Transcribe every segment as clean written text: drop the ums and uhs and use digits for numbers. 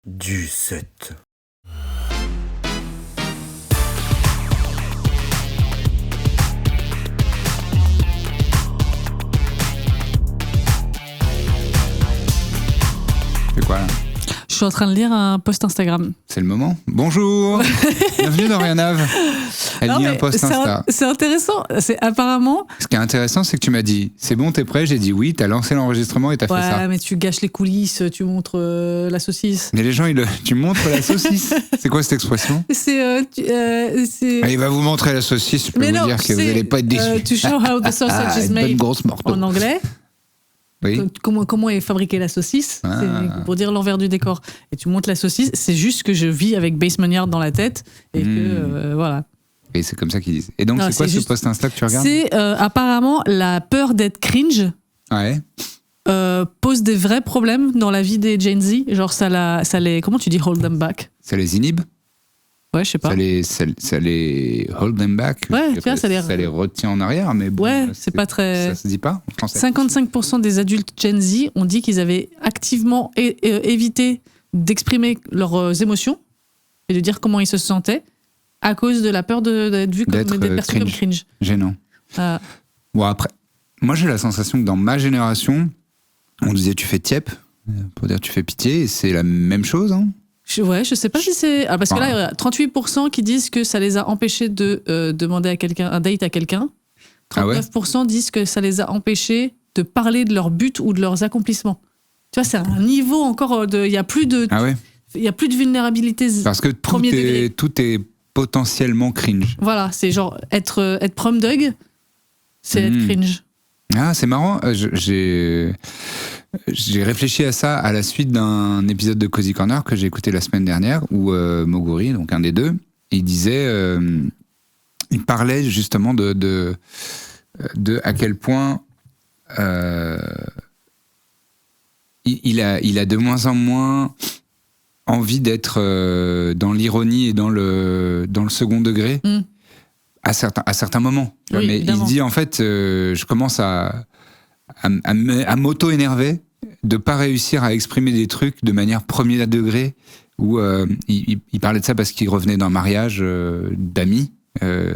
Du 7. C'est quoi là? Je suis en train de lire un post Instagram. C'est le moment. Bonjour. Bienvenue dans Rien Ave. Elle lit un post Insta. C'est intéressant. C'est apparemment. Ce qui est intéressant, c'est que tu m'as dit c'est bon, t'es prêt? J'ai dit oui, t'as lancé l'enregistrement et t'as fait ça. Ouais, mais tu gâches les coulisses, tu montres la saucisse. Mais les gens, tu montres la saucisse. C'est quoi cette expression? C'est. Il va vous montrer la saucisse, je peux vous dire que vous n'allez pas être déçus. To show how the sausage is Une bonne made grosse morceau. en anglais. Oui. Comment est fabriquée la saucisse, c'est pour dire l'envers du décor. Et tu montes la saucisse, c'est juste que je vis avec Basement Yard dans la tête et que voilà. Et c'est comme ça qu'ils disent. Et donc, c'est quoi ce post Insta que tu regardes? C'est apparemment la peur d'être cringe. Ouais. Pose des vrais problèmes dans la vie des Gen Z. Genre, ça les. Comment tu dis hold them back? Ça les inhibe? Ouais, je sais pas. Ça les hold them back. Ouais, tu vois, ça les retient en arrière, mais bon. Ouais, c'est pas très. Ça se dit pas en français. 55% des adultes Gen Z ont dit qu'ils avaient activement évité d'exprimer leurs émotions et de dire comment ils se sentaient à cause de la peur d'être vu comme des personnes comme cringe. Gênant. Bon, après, moi j'ai la sensation que dans ma génération, on disait tu fais tiep, pour dire tu fais pitié, et c'est la même chose, hein. Je sais pas si c'est. Ah, parce que là, il y a 38% qui disent que ça les a empêchés de demander un date à quelqu'un. 39% disent que ça les a empêchés de parler de leur but ou de leurs accomplissements. Tu vois, c'est un niveau encore de. Il y a plus de. Il y a plus de vulnérabilité. Parce que tout est potentiellement cringe. Voilà, c'est genre être prom dog, c'est être cringe. Ah, c'est marrant. J'ai réfléchi à ça à la suite d'un épisode de Cozy Corner que j'ai écouté la semaine dernière où Moguri, donc un des deux, il disait, il parlait justement de à quel point il a de moins en moins envie d'être dans l'ironie et dans le second degré à certains moments. Oui, mais évidemment. Il dit en fait, je commence à m'auto-énerver de pas réussir à exprimer des trucs de manière premier degré, où il parlait de ça parce qu'il revenait d'un mariage d'amis, et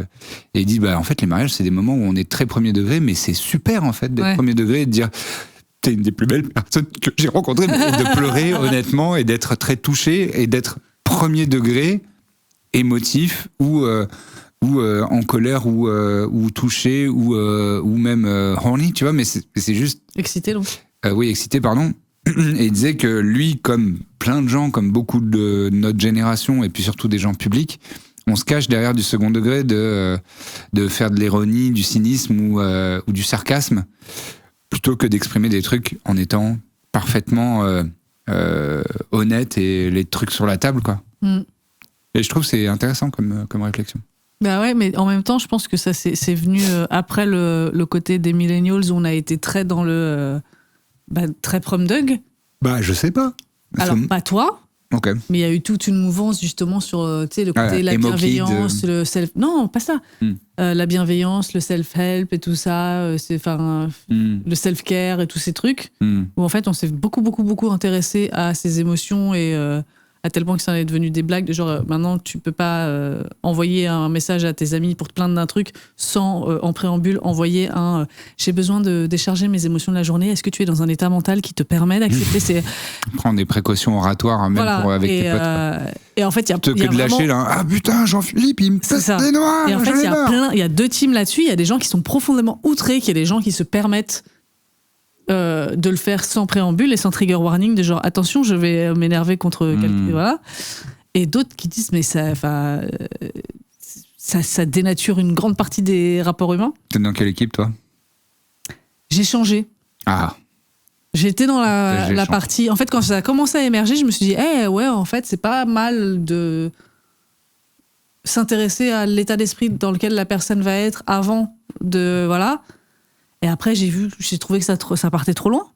il dit en fait les mariages c'est des moments où on est très premier degré, mais c'est super en fait d'être premier degré et de dire t'es une des plus belles personnes que j'ai rencontrées, mais de pleurer honnêtement et d'être très touché et d'être premier degré émotif ou en colère ou touché ou même horny, tu vois, mais c'est juste Excité donc. Oui, excité, pardon. Et il disait que lui, comme plein de gens, comme beaucoup de notre génération et puis surtout des gens publics, on se cache derrière du second degré de faire de l'ironie, du cynisme ou du sarcasme, plutôt que d'exprimer des trucs en étant parfaitement honnête et les trucs sur la table, quoi. Et je trouve que c'est intéressant comme réflexion. Bah ouais, mais en même temps, je pense que ça c'est venu après le côté des millennials où on a été très dans le très prom dog. Je sais pas. Alors pas toi. Ok. Mais il y a eu toute une mouvance justement sur le côté la bienveillance, le self. Non, pas ça. La bienveillance, le self-help et tout ça, le self-care et tous ces trucs. Où en fait, on s'est beaucoup intéressé à ces émotions et à tel point que ça est devenu des blagues. Genre, maintenant, tu peux pas envoyer un message à tes amis pour te plaindre d'un truc sans, en préambule, envoyer un j'ai besoin de décharger mes émotions de la journée. Est-ce que tu es dans un état mental qui te permet d'accepter Prends des précautions oratoires, même avec tes potes. Et en fait, il y a que de lâcher là. Ah putain, Jean-Philippe, il me pèse des noix. Et en fait, il y a deux teams là-dessus. Il y a des gens qui sont profondément outrés, qu'il y a des gens qui se permettent de le faire sans préambule et sans trigger warning, de genre attention, je vais m'énerver contre quelqu'un, voilà. Et d'autres qui disent mais ça dénature une grande partie des rapports humains. T'es dans quelle équipe, toi? J'ai changé. J'étais dans la partie. En fait, quand ça a commencé à émerger, je me suis dit, ouais, en fait, c'est pas mal de s'intéresser à l'état d'esprit dans lequel la personne va être avant de. Voilà. Et après, j'ai trouvé que ça partait trop loin.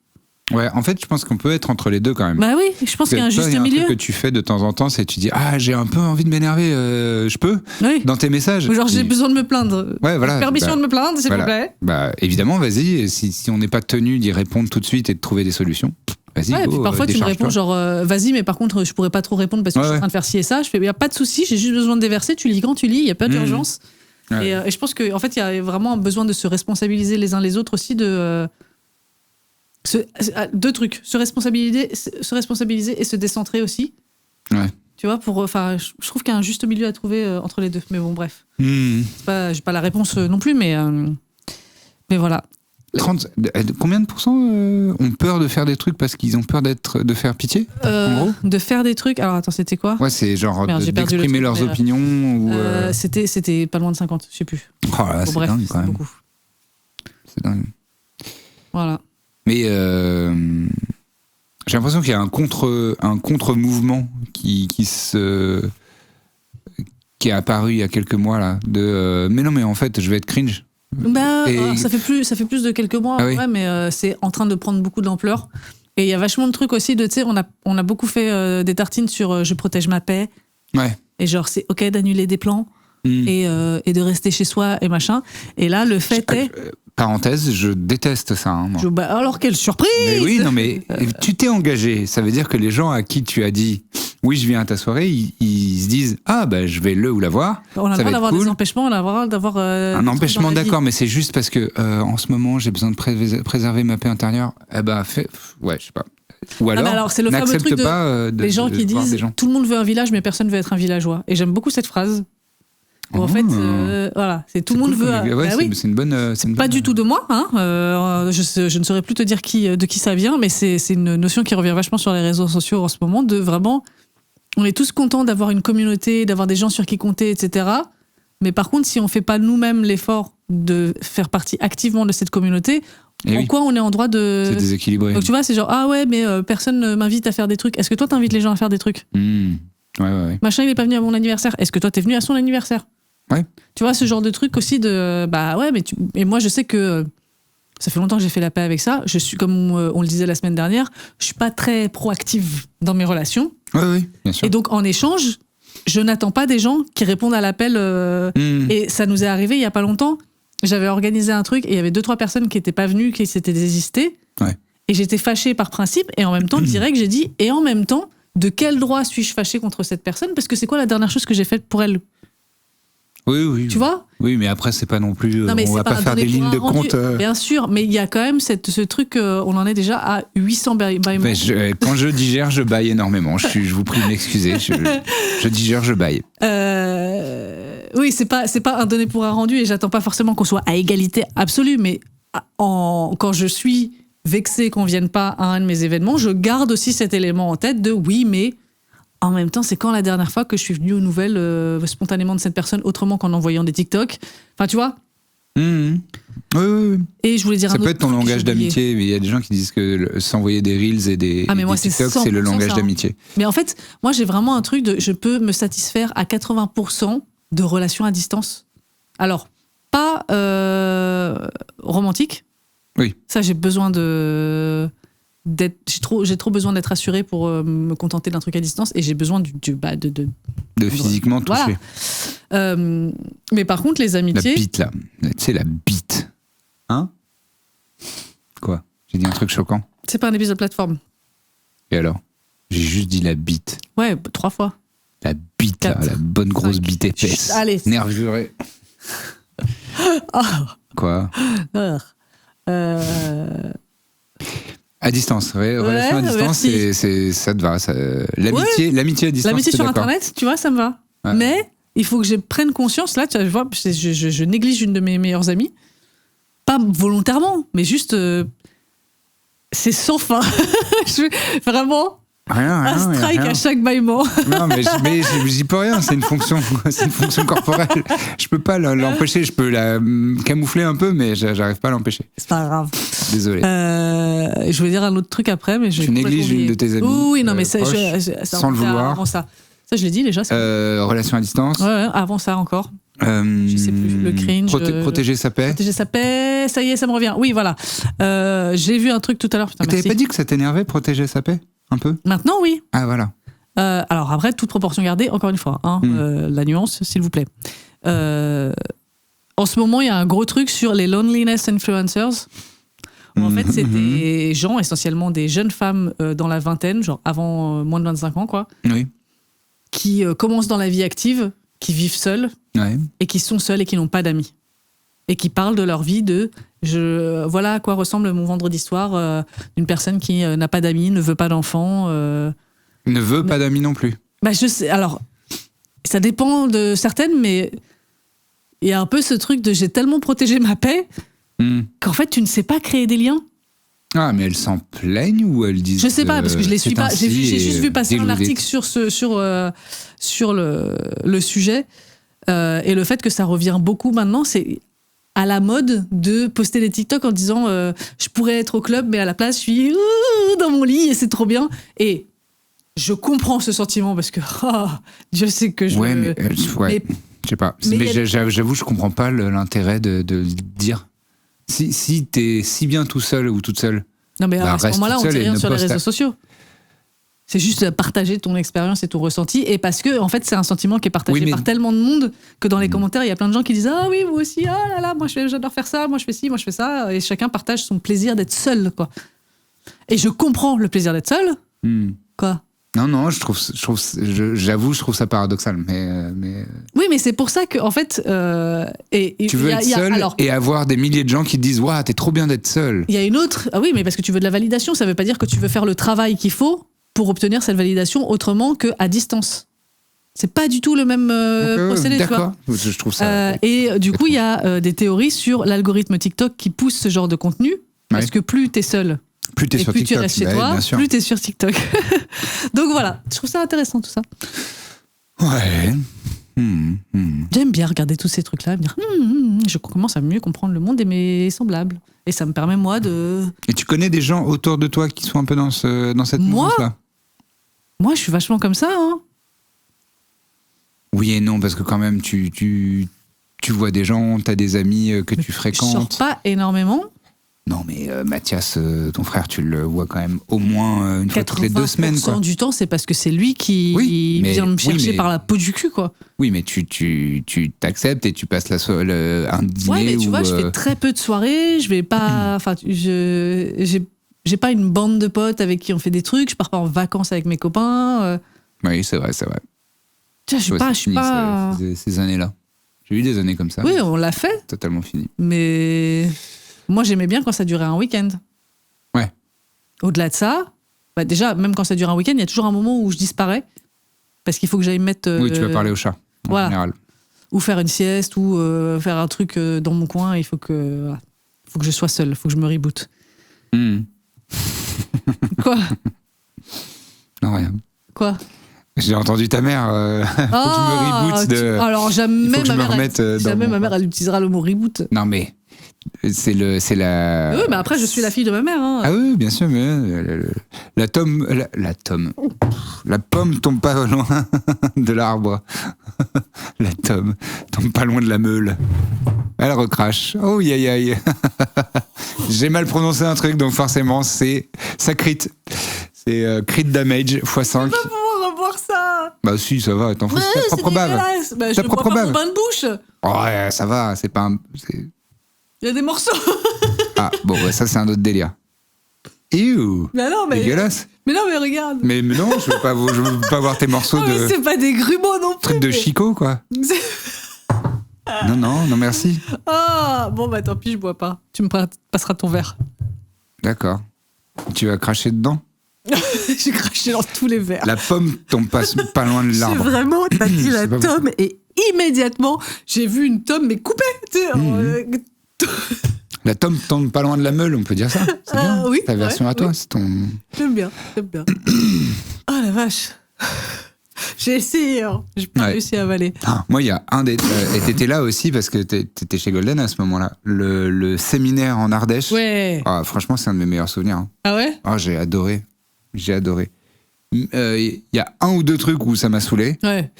Ouais, en fait, je pense qu'on peut être entre les deux quand même. Bah oui, je pense qu'il y a un juste milieu. Il y a un truc que tu fais de temps en temps, c'est tu dis j'ai un peu envie de m'énerver, je peux dans tes messages. Ou genre j'ai besoin de me plaindre. Ouais, voilà. Permission de me plaindre, s'il vous plaît. Évidemment, vas-y. Si on n'est pas tenu d'y répondre tout de suite et de trouver des solutions, vas-y, ouais, go, puis parfois tu me réponds genre vas-y, mais par contre je pourrais pas trop répondre parce que je suis en train de faire ci et ça. Je fais, il y a pas de souci, j'ai juste besoin de déverser, tu lis quand tu lis, il y a pas d'urgence. Ouais. Et je pense que en fait il y a vraiment besoin de se responsabiliser les uns les autres aussi, deux trucs, se responsabiliser et se décentrer aussi. Ouais. Tu vois, je trouve qu'il y a un juste milieu à trouver entre les deux. Mais bon, bref. J'ai pas la réponse non plus, mais voilà. Combien de pourcents ont peur de faire des trucs parce qu'ils ont peur de faire pitié, en gros? De faire des trucs. Alors attends, c'était quoi? Ouais, c'est genre d'exprimer leurs opinions. Ou C'était pas loin de 50, je sais plus. Oh là, c'est bref, dingue quand même. Beaucoup. C'est dingue. Voilà. Mais j'ai l'impression qu'il y a un contre-mouvement qui est apparu il y a quelques mois là. Mais non, mais en fait, je vais être cringe. Ça fait plus de quelques mois, ouais, mais c'est en train de prendre beaucoup d'ampleur. Et il y a vachement de trucs aussi, tu sais, on a beaucoup fait des tartines sur je protège ma paix. Ouais. Et genre, c'est ok d'annuler des plans et de rester chez soi et machin. Et là, le fait est... Parenthèse, je déteste ça. Hein, moi. Alors, quelle surprise! Mais oui, non, mais tu t'es engagé. Ça veut dire que les gens à qui tu as dit oui, je viens à ta soirée, ils se disent ah, bah, je vais le ou la voir. On a le droit d'avoir des empêchements, on a le droit d'avoir. Un empêchement, d'accord, mais c'est juste parce que en ce moment, j'ai besoin de préserver ma paix intérieure. Eh ben, ouais, je sais pas. Ou alors c'est le fameux truc les gens qui disent tout le monde veut un village, mais personne veut être un villageois. Et j'aime beaucoup cette phrase. En fait, voilà, c'est tout le monde veut. C'est une bonne. Pas du tout de moi, hein. Je ne saurais plus te dire de qui ça vient, mais c'est une notion qui revient vachement sur les réseaux sociaux en ce moment. De vraiment, on est tous contents d'avoir une communauté, d'avoir des gens sur qui compter, etc. Mais par contre, si on fait pas nous-mêmes l'effort de faire partie activement de cette communauté, quoi on est en droit de. C'est déséquilibré. Donc tu vois, c'est genre ah ouais, mais personne ne m'invite à faire des trucs. Est-ce que toi t'invites les gens à faire des trucs? Ouais. Machin, il est pas venu à mon anniversaire. Est-ce que toi t'es venu à son anniversaire? Ouais. Tu vois, ce genre de truc aussi de et moi je sais que ça fait longtemps que j'ai fait la paix avec ça. Je suis, comme on le disait la semaine dernière, je suis pas très proactive dans mes relations. Oui, bien sûr. Et donc en échange, je n'attends pas des gens qui répondent à l'appel. Et ça nous est arrivé il y a pas longtemps. J'avais organisé un truc et il y avait 2-3 personnes qui étaient pas venues, qui s'étaient désistées. Ouais. Et j'étais fâchée par principe. Et en même temps, direct, j'ai dit, et en même temps, de quel droit suis-je fâchée contre cette personne? Parce que c'est quoi la dernière chose que j'ai faite pour elle? Oui. Tu vois? Oui, mais après, c'est pas non plus. On va pas faire des lignes de compte. Bien sûr, mais il y a quand même ce truc, on en est déjà à 800 bâillements. Quand je digère, je bâille énormément. Je vous prie de m'excuser. Je digère, je bâille. Oui, c'est pas un donné pour un rendu et j'attends pas forcément qu'on soit à égalité absolue, mais quand je suis vexée qu'on vienne pas à un de mes événements, je garde aussi cet élément en tête de oui, mais. En même temps, c'est quand la dernière fois que je suis venue aux nouvelles spontanément de cette personne autrement qu'en envoyant des TikTok. Enfin, tu vois. Oui. Et je voulais dire ça peut être ton langage d'amitié, mais il y a des gens qui disent que s'envoyer des reels et des TikTok, c'est le langage d'amitié. Mais en fait, moi, j'ai vraiment un truc je peux me satisfaire à 80% de relations à distance. Alors, pas romantique. Oui. Ça, j'ai besoin j'ai trop besoin d'être assurée pour me contenter d'un truc à distance et j'ai besoin de physiquement toucher. Voilà. Mais par contre, les amitiés. La bite, là. Tu sais, la bite. Hein? Quoi? J'ai dit un truc choquant? C'est pas un épisode plateforme. Et alors? J'ai juste dit la bite. Ouais, 3 fois. La bite, là, la bonne grosse bite épaisse. Allez. Nervurée. Quoi? À distance, relation à distance, ça te va. L'amitié à distance. L'amitié sur Internet, tu vois, ça me va. Ouais. Mais il faut que je prenne conscience, là, tu vois, je néglige une de mes meilleures amies. Pas volontairement, mais juste. C'est sans fin. Vraiment. Un strike à chaque bâillement. Non, mais j'y peux rien, c'est une fonction corporelle. Je peux pas l'empêcher, je peux la camoufler un peu, mais j'arrive pas à l'empêcher. C'est pas grave. Désolé. Je voulais dire un autre truc après, mais tu négliges une de tes amies. Oui, non, mais ça, sans le vouloir. Avant ça. Ça, je l'ai dit déjà. Relation à distance. Ouais, avant ça encore. Je sais plus, le cringe. Protéger sa paix. Protéger sa paix, ça y est, ça me revient. Oui, voilà. J'ai vu un truc tout à l'heure. T'avais pas dit que ça t'énervait, protéger sa paix? Un peu? Maintenant, oui. Ah, voilà. Alors après, toute proportion gardée, encore une fois, la nuance, s'il vous plaît. En ce moment, il y a un gros truc sur les loneliness influencers, En fait, c'est des gens, essentiellement des jeunes femmes dans la vingtaine, genre avant moins de 25 ans, quoi. Oui. Qui commencent dans la vie active, qui vivent seules, et qui sont seules et qui n'ont pas d'amis. Et qui parlent de leur vie voilà à quoi ressemble mon vendredi soir d'une personne qui n'a pas d'amis, ne veut pas d'enfants. Ne veut pas d'amis non plus. Bah, je sais, alors, ça dépend de certaines, mais il y a un peu ce truc de j'ai tellement protégé ma paix qu'en fait, tu ne sais pas créer des liens. Ah, mais elles s'en plaignent ou elles disent... Je sais pas, parce que je les suis pas. J'ai juste vu passer un article sur le sujet. Et le fait que ça revient beaucoup maintenant, c'est à la mode de poster des TikTok en disant je pourrais être au club, mais à la place, je suis dans mon lit et c'est trop bien. Et je comprends ce sentiment parce que Dieu sait que je... Ouais, mais je sais pas. Mais j'avoue, je comprends pas l'intérêt de le dire. Si t'es si bien tout seul ou toute seule, non mais à ce moment-là, on dit rien sur les réseaux sociaux. C'est juste partager ton expérience et ton ressenti, et parce que en fait, c'est un sentiment qui est partagé par tellement de monde que dans les commentaires, il y a plein de gens qui disent ah oui, moi aussi, ah là là, moi j'adore faire ça, moi je fais ci, moi je fais ça, et chacun partage son plaisir d'être seul, quoi. Et je comprends le plaisir d'être seul. Quoi. Non, j'avoue, je trouve ça paradoxal, mais... Oui, mais c'est pour ça que, en fait... tu veux être seul et avoir des milliers de gens qui te disent « Waouh, t'es trop bien d'être seul ». Il y a une autre... Ah oui, mais parce que tu veux de la validation, ça veut pas dire que tu veux faire le travail qu'il faut pour obtenir cette validation autrement qu'à distance. C'est pas du tout le même procédé, tu vois. D'accord, je trouve ça... et du coup, il y a des théories sur l'algorithme TikTok qui pousse ce genre de contenu, parce que plus t'es seul... Plus t'es sur TikTok, tu restes chez toi, plus t'es sur TikTok. Donc voilà, je trouve ça intéressant tout ça. Ouais. J'aime bien regarder tous ces trucs-là, me dire je commence à mieux comprendre le monde et mes semblables. Et ça me permet moi de... Et tu connais des gens autour de toi qui sont un peu dans cette mouvance-là ? Moi, je suis vachement comme ça. Hein. Oui et non, parce que quand même, tu vois des gens, t'as des amis que tu fréquentes. Je sors pas énormément. Non, mais Mathias, ton frère, tu le vois quand même au moins une fois toutes les 2 semaines. 80% du temps, c'est parce que c'est lui qui vient me chercher par la peau du cul, quoi. Oui, mais tu t'acceptes et tu passes un dîner. Ouais, mais tu vois, je fais très peu de soirées, je vais pas... Enfin, j'ai pas une bande de potes avec qui on fait des trucs, je pars pas en vacances avec mes copains. Oui, c'est vrai. Tu vois, je suis pas... Ces années-là. J'ai eu des années comme ça. Oui, on l'a fait. Totalement fini. Mais... Moi, j'aimais bien quand ça durait un week-end. Ouais. Au-delà de ça, déjà, même quand ça dure un week-end, il y a toujours un moment où je disparais. Parce qu'il faut que j'aille me mettre... Oui, tu vas parler au chat, en général. Ou faire une sieste, ou faire un truc dans mon coin. Il faut que je sois seule, il faut que je me reboot. Quoi ? Non, rien. Quoi ? J'ai entendu ta mère. Faut que je me reboot de... Alors, jamais ma mère, elle utilisera le mot reboot. Non, mais... C'est la... Oui, mais après, je suis la fille de ma mère. Hein. Ah oui, bien sûr, mais la pomme tombe pas loin de l'arbre. La tome tombe pas loin de la meule. Elle recrache. Oh, aïe. J'ai mal prononcé un truc, donc forcément, ça crit. C'est crit damage x5. Je vais pas pouvoir revoir ça. Bah si, ça va, t'en fous, c'est ta propre bave. Bah, je ne bois pas mon bain de bouche. Oh, ouais, ça va, c'est pas un... Il y a des morceaux. Ah, bon, ça, c'est un autre délire. Ew. Mais non, mais... Dégueulasse. Mais non, mais regarde. Mais non, je veux pas voir tes morceaux de... Mais c'est pas des grumeaux non plus. Truc de Chico, quoi. Non, merci. Ah, bon, bah tant pis, je bois pas. Tu me passeras ton verre. D'accord. Tu vas cracher dedans ? J'ai craché dans tous les verres. La pomme tombe pas loin de l'arbre. C'est vraiment, t'as dit la tome et immédiatement, j'ai vu une tome, mais coupée. La tome tombe pas loin de la meule, on peut dire ça. C'est bien. Oui, ta version à toi, c'est ton... J'aime bien. Oh la vache. J'ai essayé, hein. J'ai pas réussi à avaler. Moi, il y a un des... et t'étais là aussi parce que t'étais chez Golden à ce moment-là. Le séminaire en Ardèche. Ouais. Franchement, c'est un de mes meilleurs souvenirs. Hein. Ah ouais ? J'ai adoré. Il y a 1 ou 2 trucs où ça m'a saoulé. Ouais.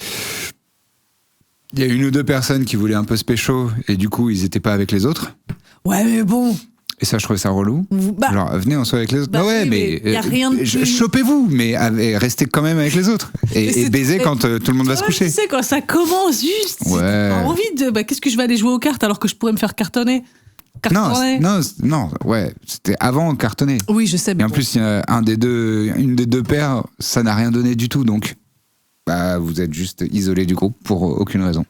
Il y a 1 ou 2 personnes qui voulaient un peu se pécho et du coup, ils étaient pas avec les autres. Ouais, mais bon... Et ça, je trouvais ça relou. Genre, venez, on soit avec les autres. Oui, mais y a rien de plus... Chopez-vous, mais restez quand même avec les autres. Et baisez quand tout le monde va se coucher. Tu sais, quand ça commence juste, ouais. t'as envie de... qu'est-ce que je vais aller jouer aux cartes alors que je pourrais me faire cartonner ? cartonné. Non, ouais, c'était avant cartonné. Oui, je sais. Et en plus, une des deux paires, ça n'a rien donné du tout, donc vous êtes juste isolé du groupe pour aucune raison.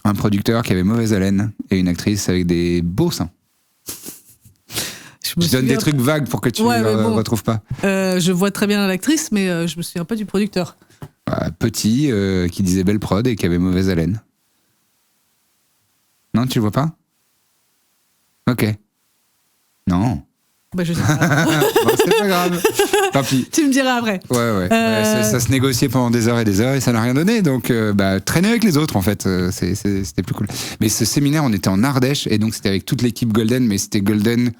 Un producteur qui avait mauvaise haleine et une actrice avec des beaux seins. Je donne des trucs vagues pour que tu ne retrouves pas. Je vois très bien l'actrice, mais je me souviens pas du producteur. Petit, qui disait belle prod et qui avait mauvaise haleine. Non, tu le vois pas? Ok. Non. Je sais pas. C'est pas grave. Tant pis. Tu me diras après. Ouais. Ça se négociait pendant des heures et ça n'a rien donné. Donc, traîner avec les autres, en fait, c'était plus cool. Mais ce séminaire, on était en Ardèche et donc c'était avec toute l'équipe Golden, mais c'était Golden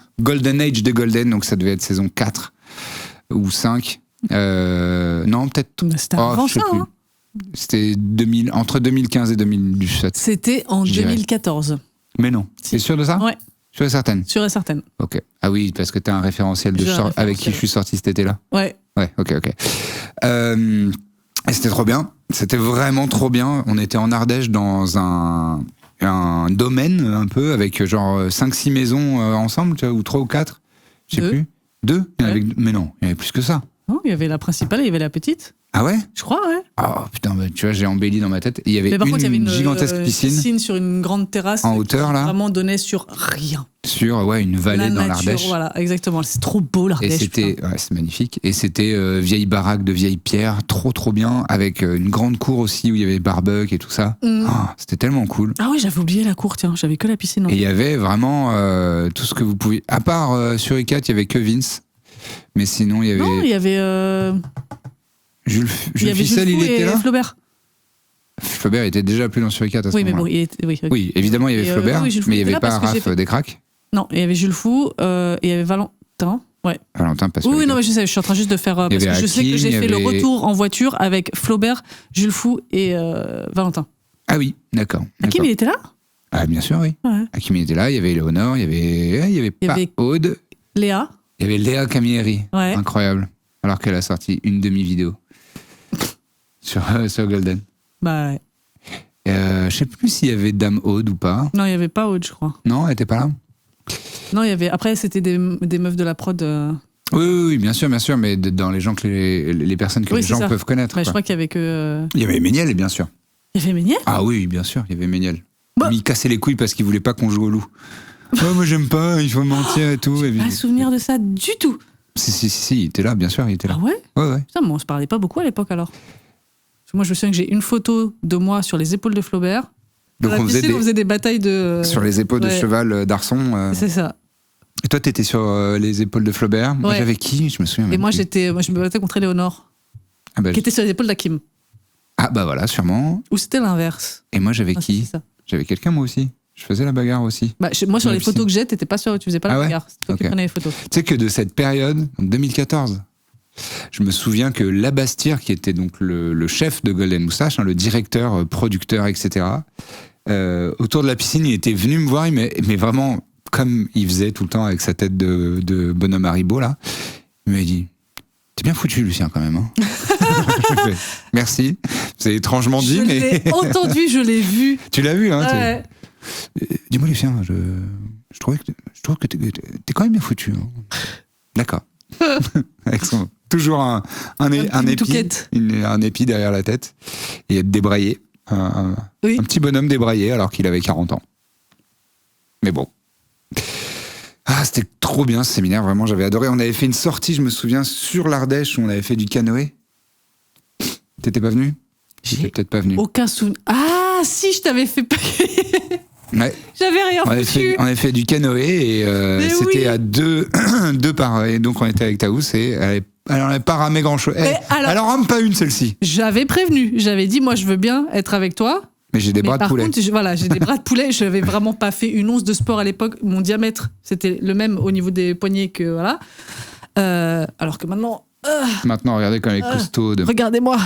Age de Golden, donc ça devait être saison 4 ou 5. Non, peut-être. C'était avant ça, hein. C'était entre 2015 et 2017. C'était en 2014. Mais non. T'es sûr de ça? Ouais. Sûr et certaine? Sûr et certaine. Ok. Ah oui, parce que t'as un référentiel avec qui je suis sorti cet été-là. Ouais. Ouais, ok. Et c'était trop bien. C'était vraiment trop bien. On était en Ardèche dans un domaine un peu avec genre 5-6 maisons ensemble, tu vois, ou 3 ou 4. Je sais plus. 2 Mais non, il y avait plus que ça. Non, il y avait la principale et il y avait la petite. Ah ouais? Je crois, ouais. Oh putain, tu vois, j'ai embelli dans ma tête. Il y avait une gigantesque piscine sur une grande terrasse en hauteur là. Vraiment donnait sur rien. Sur une vallée dans l'Ardèche. Voilà, exactement. C'est trop beau l'Ardèche. Et c'était, c'est magnifique. Et c'était vieille baraque de vieille pierre, trop bien, avec une grande cour aussi où il y avait barbecue et tout ça. C'était tellement cool. Ah oui, j'avais oublié la cour, tiens, j'avais que la piscine. Et il y avait vraiment tout ce que vous pouviez. À part sur ICAT, il y avait que Vince. Mais sinon, il y avait. Non, il y avait. Jules Ficel, il était là. Flaubert. Flaubert était déjà plus dans Suricat à ce moment-là. Mais bon, il était. Oui, évidemment, il y avait Flaubert, mais il n'y avait pas Raph Descraques. Non, il y avait Jules Fou, et il y avait Valentin. Ouais. Valentin, parce que. Oui, non, mais je sais, je suis en train juste de faire. Parce que je sais que j'ai fait le retour en voiture avec Flaubert, Jules Fou et Valentin. Ah oui, d'accord. Hakim, il était là? Ah, bien sûr, oui. Ouais. Hakim, il était là, il y avait Léonore, il y avait pas Aude. Léa. Il y avait Léa Camilleri. Ouais. Incroyable. Alors qu'elle a sorti une demi-vidéo sur Golden. Bah ouais. Je sais plus s'il y avait Dame Aude ou pas. Non, il n'y avait pas Aude, je crois. Non, elle était pas là. Non, il y avait. Après, c'était des meufs de la prod. Oui, bien sûr, mais dans les gens que les personnes que les gens peuvent connaître. Bah, je crois qu'il y avait que. Il y avait Méniel, bien sûr. Il y avait Méniel? Ah oui, bien sûr, il y avait Méniel. Mais il cassait les couilles parce qu'il voulait pas qu'on joue au loup. Moi j'aime pas, il faut mentir et tout. J'ai pas souvenir de ça du tout. Si, il était là, bien sûr, il était là. Ah ouais? Ouais. Putain, mais on se parlait pas beaucoup à l'époque alors. Parce que moi je me souviens que j'ai une photo de moi sur les épaules de Flaubert. Donc on faisait des batailles de. Sur les épaules de cheval d'Arson. C'est ça. Et toi t'étais sur les épaules de Flaubert. Moi j'avais qui? Je me souviens. Et moi je me battais contre Léonore. Qui était sur les épaules d'Hakim. Ah bah voilà, sûrement. Ou c'était l'inverse. Et moi j'avais qui? J'avais quelqu'un moi aussi. Je faisais la bagarre aussi. Moi, sur les photos que j'ai, t'étais pas sûr, tu faisais pas la bagarre. C'est toi qui prenais les photos. Tu sais que de cette période, en 2014, je me souviens que Labastire, qui était donc le chef de Golden Moustache, le directeur, producteur, etc., autour de la piscine, il était venu me voir, mais vraiment, comme il faisait tout le temps avec sa tête de bonhomme Haribo, là, il m'a dit... T'es bien foutu, Lucien, quand même. Hein. Merci. C'est étrangement dit, mais... Je l'ai entendu, je l'ai vu. Tu l'as vu, hein? Ouais. Dis-moi, Lucien, je trouve que t'es quand même bien foutu. Hein. D'accord. Avec toujours un épi derrière la tête et être débraillé. Un petit bonhomme débraillé alors qu'il avait 40 ans. Mais bon. Ah, c'était trop bien ce séminaire, vraiment, j'avais adoré. On avait fait une sortie, je me souviens, sur l'Ardèche où on avait fait du canoë. T'étais pas venu? J'étais peut-être pas venu. Aucun souvenir. Ah, si, je t'avais fait payer. Ouais. J'avais rien foutu. On avait fait du canoë et c'était à deux par. Et donc on était avec Taous et elle en avait pas ramé grand-chose. Elle en rame pas une, celle-ci. J'avais prévenu. J'avais dit, moi, je veux bien être avec toi. Mais j'ai des bras de poulet. Par contre, j'ai des bras de poulet. Je n'avais vraiment pas fait une once de sport à l'époque. Mon diamètre, c'était le même au niveau des poignets que voilà. Alors que maintenant. Maintenant, regardez comme elle est costaude. Regardez-moi.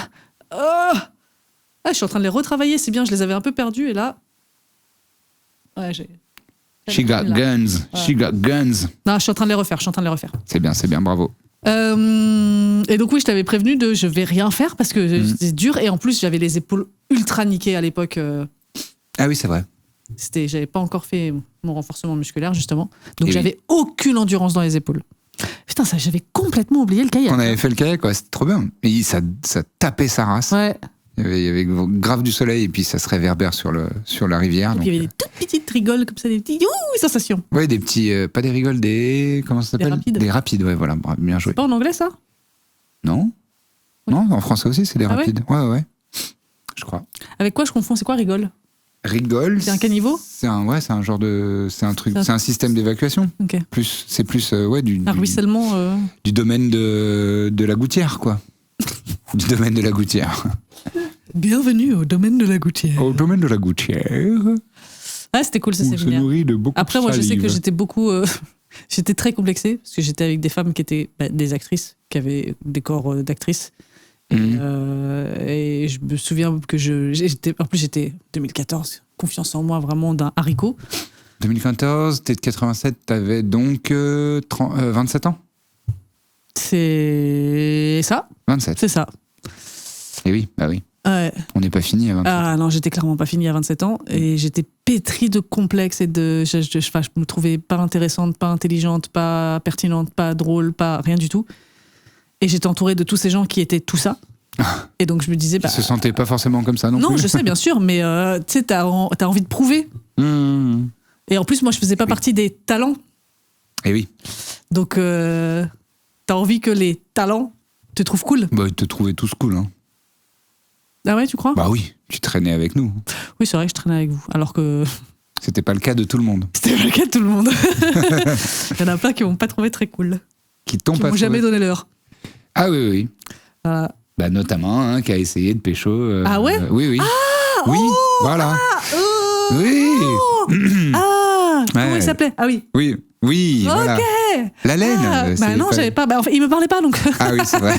Je suis en train de les retravailler. C'est bien, je les avais un peu perdus et là. Ouais, She got guns. Ouais. She got guns. Non, je suis en train de les refaire. C'est bien, bravo. Et donc oui, je t'avais prévenu de je vais rien faire parce que c'est dur et en plus j'avais les épaules ultra niquées à l'époque. Ah oui, c'est vrai. J'avais pas encore fait mon renforcement musculaire, justement. Donc, j'avais aucune endurance dans les épaules. Putain, j'avais complètement oublié le kayak. On avait fait le kayak, c'était trop bien. Et ça tapait sa race. Ouais. Il y avait grave du soleil et puis ça se réverbère sur la rivière. Donc, il y avait des toutes petites rigoles comme ça, des petites sensations. Ouais, des petits, pas des rigoles, comment ça s'appelle ? Des rapides, ouais, voilà, bien joué. C'est pas en anglais, ça ? Non. Non, en français aussi, c'est des rapides. Ouais. Je crois. Avec quoi je confonds ? C'est quoi rigole ? Rigole. C'est un caniveau ? C'est un genre de, c'est un système d'évacuation. Ok. C'est plus du ruissellement. Du domaine de la gouttière, quoi. Du domaine de la gouttière. Bienvenue au domaine de la gouttière. Au domaine de la gouttière. Ah, c'était cool, ça c'est bien. Se nourrit de beaucoup. Après, moi, je sais que j'étais j'étais très complexée parce que j'étais avec des femmes qui étaient des actrices, qui avaient des corps d'actrices. Et je me souviens que j'étais 2014, confiance en moi vraiment d'un haricot. 2014, t'es de 87, t'avais donc 27 ans. C'est ça. 27. C'est ça. Et oui, bah oui. Ouais. On n'est pas fini à 27 ans. Ah non, j'étais clairement pas finie à 27 ans et j'étais pétrie de complexes et je me trouvais pas intéressante, pas intelligente, pas pertinente, pas drôle, pas rien du tout. Et j'étais entourée de tous ces gens qui étaient tout ça. Et donc je me disais... Ils se sentaient pas forcément comme ça non plus. Non, je sais bien sûr, mais tu sais, t'as envie de prouver. Et en plus, moi, je faisais pas partie des talents. Et oui. Donc, t'as envie que les talents te trouvent cool. Bah, ils te trouvaient tous cool, hein. Ah ouais, tu crois ? Bah oui, tu traînais avec nous. Oui, c'est vrai que je traînais avec vous, alors que... C'était pas le cas de tout le monde. C'était pas le cas de tout le monde. Il y en a plein qui m'ont pas trouvé très cool. Qui m'ont jamais donné l'heure. Ah oui. Voilà. Bah notamment, qui a essayé de pécho. Ah ouais ? Oui. Ah, oui, voilà. Oui. Comment il s'appelait ? Ah oui. Oui, ok. voilà. La laine. Bah non, j'avais pas... Bah, il me parlait pas, donc... Ah oui, c'est vrai.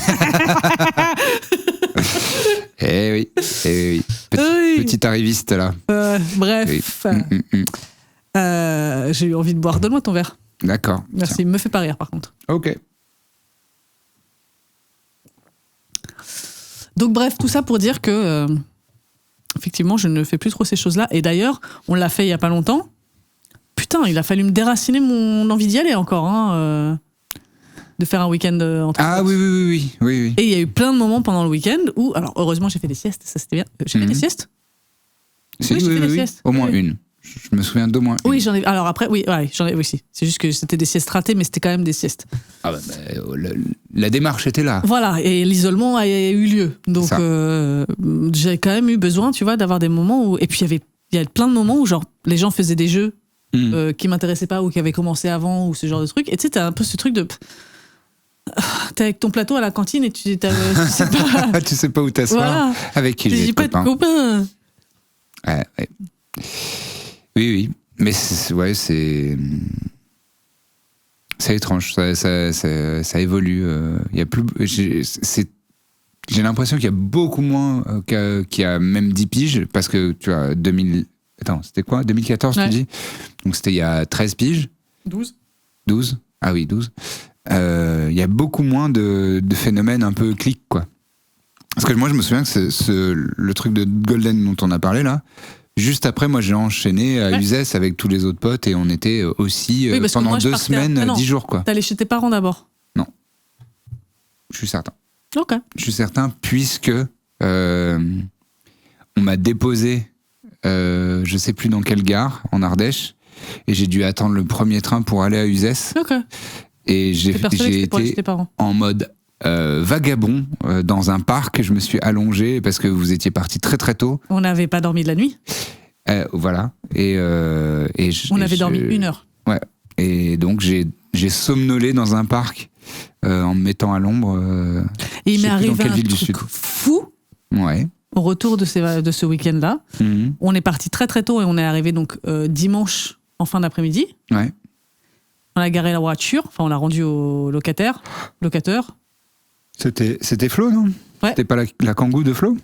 Eh oui. Petit arriviste, là. Bref. Oui. J'ai eu envie de boire. Donne-moi ton verre. D'accord. Merci, il me fait pas rire, par contre. Ok. Donc bref, tout ça pour dire que... effectivement, je ne fais plus trop ces choses-là. Et d'ailleurs, on l'a fait il y a pas longtemps. Putain, il a fallu me déraciner mon envie d'y aller encore, de faire un week-end entre potes. Ah oui. Et il y a eu plein de moments pendant le week-end où, alors heureusement j'ai fait des siestes, ça c'était bien. J'ai fait des siestes ? Oui, j'ai fait des siestes. Au moins une. Je me souviens d'au moins une. Oui, j'en ai. Alors après, j'en ai aussi. C'est juste que c'était des siestes ratées, mais c'était quand même des siestes. Ah la démarche était là. Voilà, et l'isolement a eu lieu. Donc j'avais quand même eu besoin, tu vois, d'avoir des moments où. Et puis il y a plein de moments où genre les gens faisaient des jeux qui m'intéressaient pas ou qui avaient commencé avant ou ce genre de truc. Et tu sais, t'as un peu ce truc de. T'es avec ton plateau à la cantine et tu sais pas. Tu sais pas où t'asseoir. Voilà. Avec qui les copains. Ouais. Oui. Mais c'est étrange. Ça évolue. Il y a plus. J'ai l'impression qu'il y a beaucoup moins qu'il y a même 10 piges parce que tu vois 2000. Attends, c'était quoi 2014 tu dis. Donc c'était il y a 13 piges. 12. Ah oui, 12. Il y a beaucoup moins de phénomènes un peu clics, quoi. Parce que moi, je me souviens que le truc de Golden dont on a parlé là, juste après, moi, j'ai enchaîné à Uzès avec tous les autres potes et on était aussi pendant 2 semaines, 10 jours, quoi. T'allais chez tes parents d'abord ? Non. Je suis certain. Ok. Je suis certain puisque on m'a déposé, je sais plus dans quelle gare, en Ardèche, et j'ai dû attendre le premier train pour aller à Uzès. Ok. Et j'ai été en mode vagabond dans un parc. Je me suis allongé parce que vous étiez partis très très tôt. On n'avait pas dormi de la nuit. Voilà. On avait dormi 1 heure. Ouais. Et donc j'ai somnolé dans un parc en me mettant à l'ombre. Et il m'est arrivé un truc fou. Ouais. Au retour de ce week-end-là, on est parti très très tôt et on est arrivé donc dimanche en fin d'après-midi. Ouais. On a garé la voiture, enfin on l'a rendue au locateur. C'était Flo, non ? Ouais. C'était pas la Kangoo de Flo ?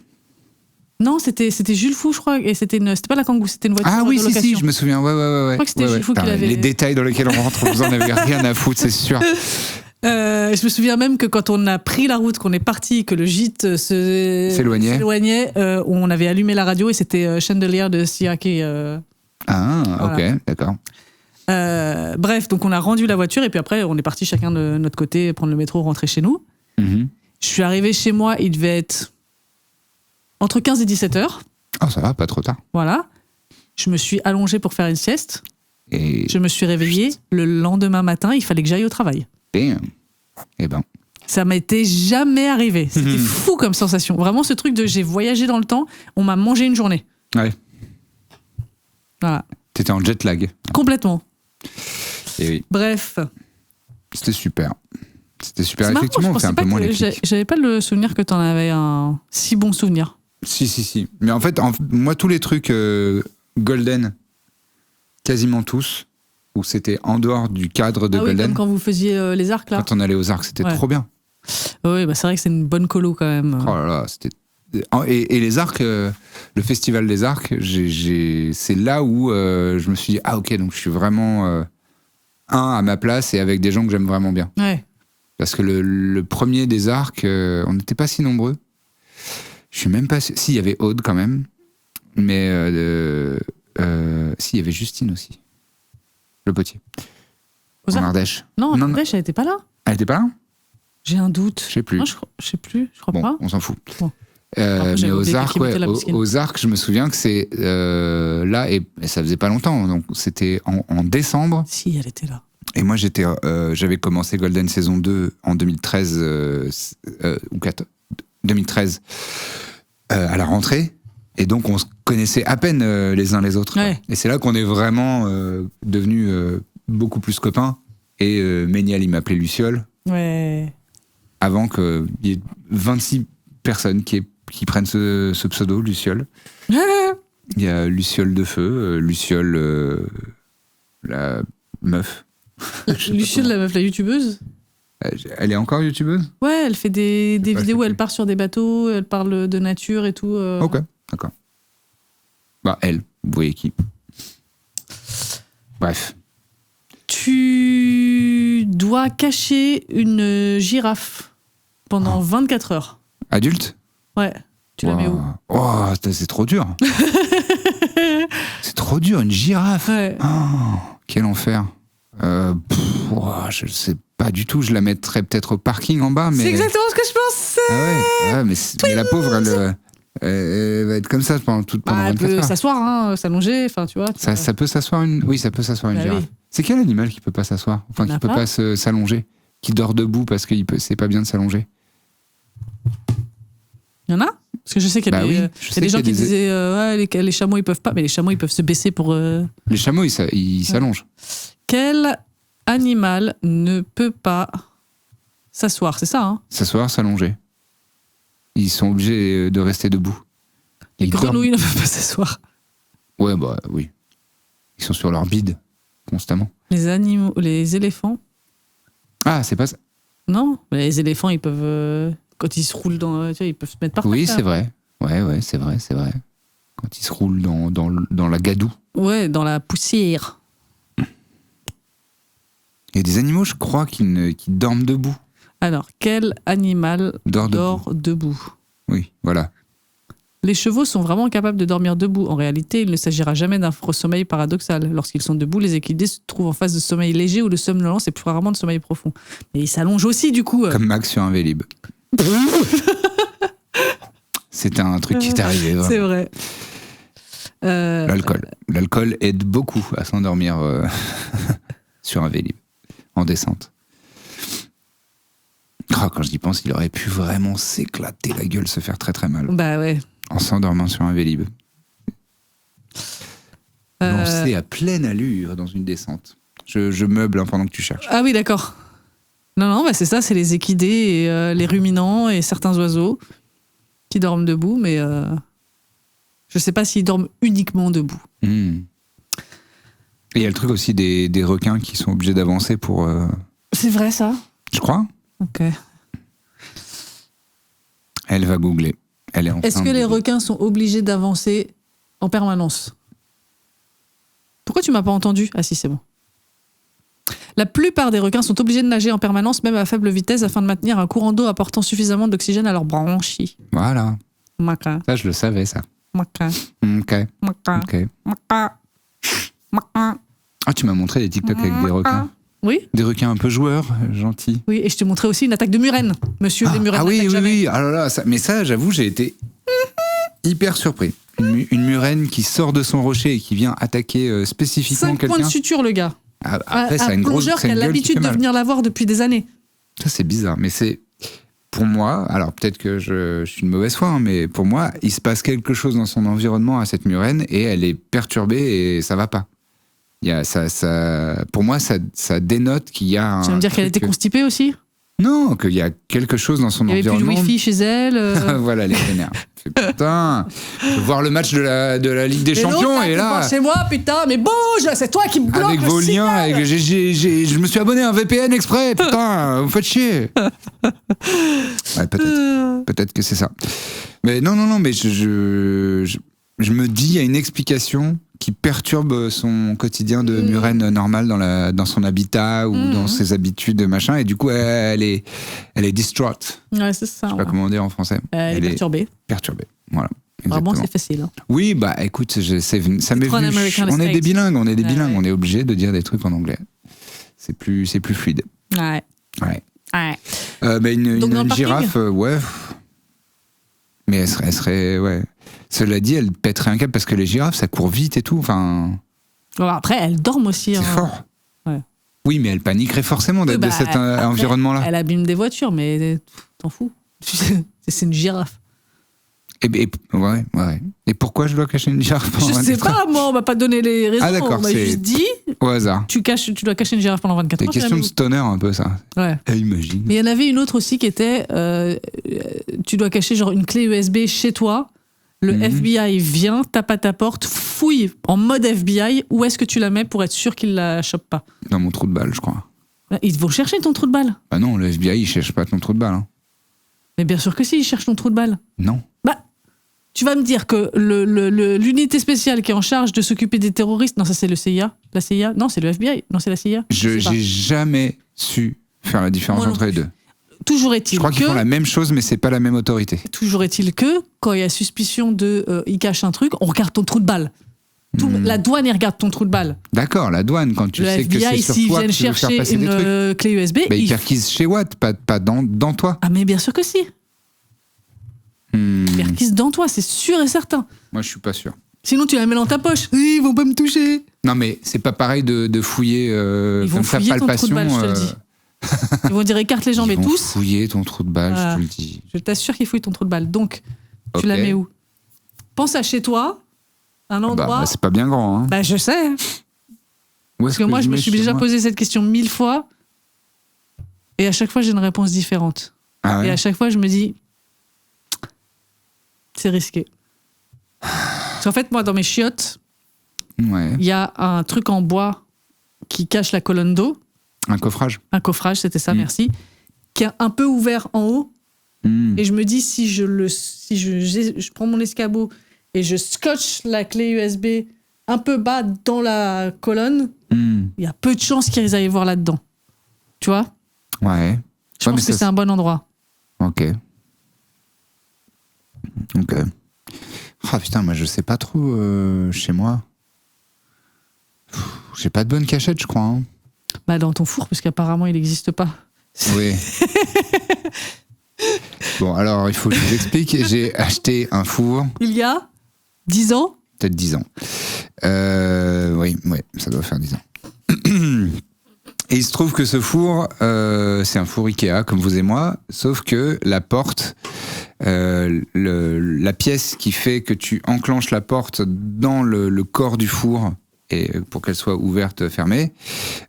Non, c'était Jules Fou, je crois, et c'était pas la Kangoo, c'était une voiture de location. Ah oui, si, je me souviens, ouais. Je crois que c'était Jules Fou qui l'avait... Les détails dans lesquels on rentre, vous en avez rien à foutre, c'est sûr. Je me souviens même que quand on a pris la route, qu'on est parti, que le gîte s'éloignait, on avait allumé la radio et c'était Chandelier de Sia qui... Ah, voilà. Ok, d'accord. Bref, donc on a rendu la voiture et puis après, on est parti chacun de notre côté prendre le métro, rentrer chez nous. Je suis arrivé chez moi, il devait être entre 15 et 17 heures. Ah, ça va, pas trop tard. Voilà. Je me suis allongé pour faire une sieste. Et... Je me suis réveillé. Le lendemain matin, il fallait que j'aille au travail. Damn. Eh ben. Ça m'était jamais arrivé. C'était fou comme sensation. Vraiment, ce truc de j'ai voyagé dans le temps, on m'a mangé une journée. Ouais. Voilà. T'étais en jet lag. Complètement. Et oui. Bref. C'était super. C'était super. C'est Effectivement, marrant, on fait un peu moins les clics. J'avais pas le souvenir que t'en avais un si bon souvenir. Si. Mais en fait, moi, tous les trucs Golden, quasiment tous, où c'était en dehors du cadre de Golden. Comme quand vous faisiez les arcs, là. Quand on allait aux arcs, c'était trop bien. Oui, bah c'est vrai que c'est une bonne colo, quand même. Oh là là, c'était... Et les arcs, le festival des arcs, c'est là où je me suis dit, ah ok, donc je suis vraiment à ma place et avec des gens que j'aime vraiment bien. Ouais. Parce que le premier des arcs, on n'était pas si nombreux. Je suis même pas sûr. Si, il y avait Aude quand même. Mais si, il y avait Justine aussi. Le potier. En Ardèche. Non, en Ardèche, elle n'était pas là. Elle n'était pas là ? J'ai un doute. Je sais plus. Non, je sais plus, je crois bon, pas. On s'en fout. Bon. Mais aux arcs, je me souviens que c'est là, et ça faisait pas longtemps, donc c'était en décembre. Si, elle était là. Et moi, j'avais commencé Golden saison 2 en 2013, ou 2013, à la rentrée. Et donc, on se connaissait à peine les uns les autres. Ouais. Et c'est là qu'on est vraiment devenus beaucoup plus copains. Et Ménial, il m'appelait Luciole. Ouais. Avant qu'il y ait 26 personnes qui prennent ce pseudo, Luciole. Il y a Luciole de Feu, Luciole, la meuf. Luciole, la meuf, la youtubeuse. Elle est encore youtubeuse ? Ouais, elle fait des vidéos où elle part sur des bateaux, elle parle de nature et tout. Ok, d'accord. Bah, elle, vous voyez qui. Bref. Tu dois cacher une girafe pendant 24 heures. Adulte ? Ouais. Tu la mets où ? Oh, c'est trop dur. C'est trop dur, une girafe. Ouais. Oh, quel enfer. Je sais pas du tout. Je la mettrais peut-être au parking en bas. Mais... C'est exactement ce que je pensais. Ah ouais, mais la pauvre, elle va être comme ça pendant 24 heures. Elle peut s'asseoir, s'allonger, enfin, tu vois. Ça peut s'asseoir Oui, ça peut s'asseoir une girafe. Oui. C'est quel animal qui peut pas s'asseoir ? Enfin, qui peut pas s'allonger ? Qui dort debout parce que c'est pas bien de s'allonger ? Il y en a ? Parce que je sais qu'il y a des gens qui disaient les chameaux ils peuvent pas, mais les chameaux ils peuvent se baisser pour. Les chameaux ils s'allongent. Quel animal ne peut pas s'asseoir ? C'est ça, hein ? S'asseoir, s'allonger. Ils sont obligés de rester debout. Les grenouilles ne peuvent pas s'asseoir. Ouais, bah oui. Ils sont sur leur bide constamment. Les animaux, les éléphants. Ah, c'est pas ça. Non, les éléphants ils peuvent. Quand ils se roulent ils peuvent se mettre par terre. Oui, c'est vrai. Ouais, c'est vrai. Quand ils se roulent dans la gadoue. Ouais, dans la poussière. Il y a des animaux, je crois, qui dorment debout. Alors, quel animal dort debout ? Oui, voilà. Les chevaux sont vraiment capables de dormir debout. En réalité, il ne s'agira jamais d'un sommeil paradoxal. Lorsqu'ils sont debout, les équidés se trouvent en phase de sommeil léger ou de somnolence et plus rarement de sommeil profond. Mais ils s'allongent aussi, du coup. Comme Max sur un Vélib. C'était un truc qui est arrivé. Vraiment. C'est vrai. L'alcool aide beaucoup à s'endormir sur un Vélib, en descente. Oh, quand j'y pense, il aurait pu vraiment s'éclater la gueule, se faire très très mal. Bah ouais. En s'endormant sur un Vélib. Lancé à pleine allure dans une descente. Je meuble pendant que tu cherches. Ah oui, d'accord. Non, c'est ça, c'est les équidés et les ruminants et certains oiseaux qui dorment debout, mais je sais pas s'ils dorment uniquement debout. Et il y a le truc aussi des requins qui sont obligés d'avancer pour... C'est vrai, ça ? Je crois. Ok. Elle va googler. Elle est en Est-ce que les requins sont obligés d'avancer en permanence ? Pourquoi tu m'as pas entendu ? Ah si, c'est bon. La plupart des requins sont obligés de nager en permanence, même à faible vitesse, afin de maintenir un courant d'eau apportant suffisamment d'oxygène à leurs branchies. Voilà. Maca. Ça, je le savais, ça. Maca. Ok. Maca. Ok. Maca. Ah, tu m'as montré des TikTok avec des requins. Oui. Des requins un peu joueurs, gentils. Oui, et je te montrais aussi une attaque de murène. Monsieur des murènes. Ah oui. Ah là là, mais ça, j'avoue, j'ai été hyper surpris. Une murène qui sort de son rocher et qui vient attaquer spécifiquement 5 quelqu'un. 5 points de suture, le gars. Après, ça a une grosse plongeur qui a l'habitude de venir la voir depuis des années. Ça, c'est bizarre. Mais c'est, pour moi, alors peut-être que je suis une mauvaise foi, mais pour moi, il se passe quelque chose dans son environnement à cette murène et elle est perturbée et ça va pas. Pour moi, ça dénote qu'il y a un. Tu veux me dire qu'elle était constipée aussi ? Non, qu'il y a quelque chose dans son environnement. Il n'y avait plus de wifi chez elle. Voilà, les vénères. Putain, voir le match de la Ligue des Champions et là. C'est moi, putain, mais bouge, c'est toi qui me bloque. Avec vos liens, je me suis abonné à un VPN exprès, putain, vous faites chier. Ouais, peut-être que c'est ça. Mais non, mais je me dis, il y a une explication qui perturbe son quotidien de murène normale dans son habitat ou dans ses habitudes, machin, et du coup, elle est distraught. Ouais, c'est ça. Je sais pas comment dire en français. Elle est perturbée. Perturbée, voilà. Vraiment, c'est facile. Hein. Oui, bah écoute, ça m'est venu. On est des bilingues, on est obligé de dire des trucs en anglais. C'est plus fluide. Ouais. Mais une girafe, ouais. Mais elle serait, ouais. Cela dit, elle pèterait un câble parce que les girafes, ça court vite et tout. Enfin. Bon, après, elles dorment aussi. C'est fort. Ouais. Oui, mais elle paniquerait forcément d'être de cet environnement-là. Elle abîme des voitures, mais t'en fous. C'est une girafe. Ouais. Et pourquoi je dois cacher une girafe pendant 24 heures ? Je sais pas, moi, on m'a pas donné les raisons. Ah d'accord, on m'a juste dit. Au hasard. Tu dois cacher une girafe pendant 24 heures. C'est question de stoner un peu, ça. Ouais. Imagine. Mais il y en avait une autre aussi qui était tu dois cacher genre une clé USB chez toi. Le FBI vient, tape à ta porte, fouille en mode FBI. Où est-ce que tu la mets pour être sûr qu'il la chope pas ? Dans mon trou de balle, je crois. Ils vont chercher ton trou de balle. Bah non, le FBI, il cherche pas ton trou de balle. Hein. Mais bien sûr que si, il cherche ton trou de balle. Non. Bah, tu vas me dire que l'unité spéciale qui est en charge de s'occuper des terroristes... Non, ça c'est le CIA. La CIA ? Non, c'est le FBI. Non, c'est la CIA. J'ai jamais su faire la différence entre les deux. Toujours est-il Je crois qu'ils font la même chose, mais c'est pas la même autorité. Toujours est-il que, quand il y a suspicion il cache un truc, on regarde ton trou de balle. La douane, il regarde ton trou de balle. D'accord, la douane, quand tu sais que c'est sur toi que tu veux faire passer des trucs. Une clé USB... Bah, ils perquisent chez Watt, pas dans toi. Ah, mais bien sûr que si. Ils perquisent dans toi, c'est sûr et certain. Moi, je suis pas sûr. Sinon, tu la mets dans ta poche. Ils vont pas me toucher. Non, mais c'est pas pareil de fouiller ils vont fouiller ton trou de balle, je te le dis. Ils vont dire écarte les jambes et tous. Ils vont fouiller ton trou de balle, je te le dis. Je t'assure qu'ils fouillent ton trou de balle. Donc, tu la mets où ? Pense à chez toi, un endroit. Bah, c'est pas bien grand. Hein. Bah, je sais. Parce que moi, je me suis déjà posé cette question 1000 fois. Et à chaque fois, j'ai une réponse différente. Ah ouais ? Et à chaque fois, je me dis, c'est risqué. Parce qu'en fait, moi, dans mes chiottes, il y a un truc en bois qui cache la colonne d'eau. Un coffrage. Un coffrage, c'était ça, merci. Qui est un peu ouvert en haut. Et je me dis, si je prends mon escabeau et je scotche la clé USB un peu bas dans la colonne, il y a peu de chances qu'ils aillent voir là-dedans. Tu vois ? Ouais. Je pense que c'est un bon endroit. Ok. Ah putain, moi je sais pas trop chez moi. J'ai pas de bonne cachette, je crois. Hein. Bah dans ton four, parce qu'apparemment il n'existe pas. Oui. Bon, alors il faut que je vous explique. J'ai acheté un four. Il y a 10 ans ? Peut-être 10 ans. Oui, ça doit faire 10 ans. Et il se trouve que ce four, c'est un four Ikea, comme vous et moi, sauf que la porte, la pièce qui fait que tu enclenches la porte dans le corps du four, et pour qu'elle soit ouverte, fermée,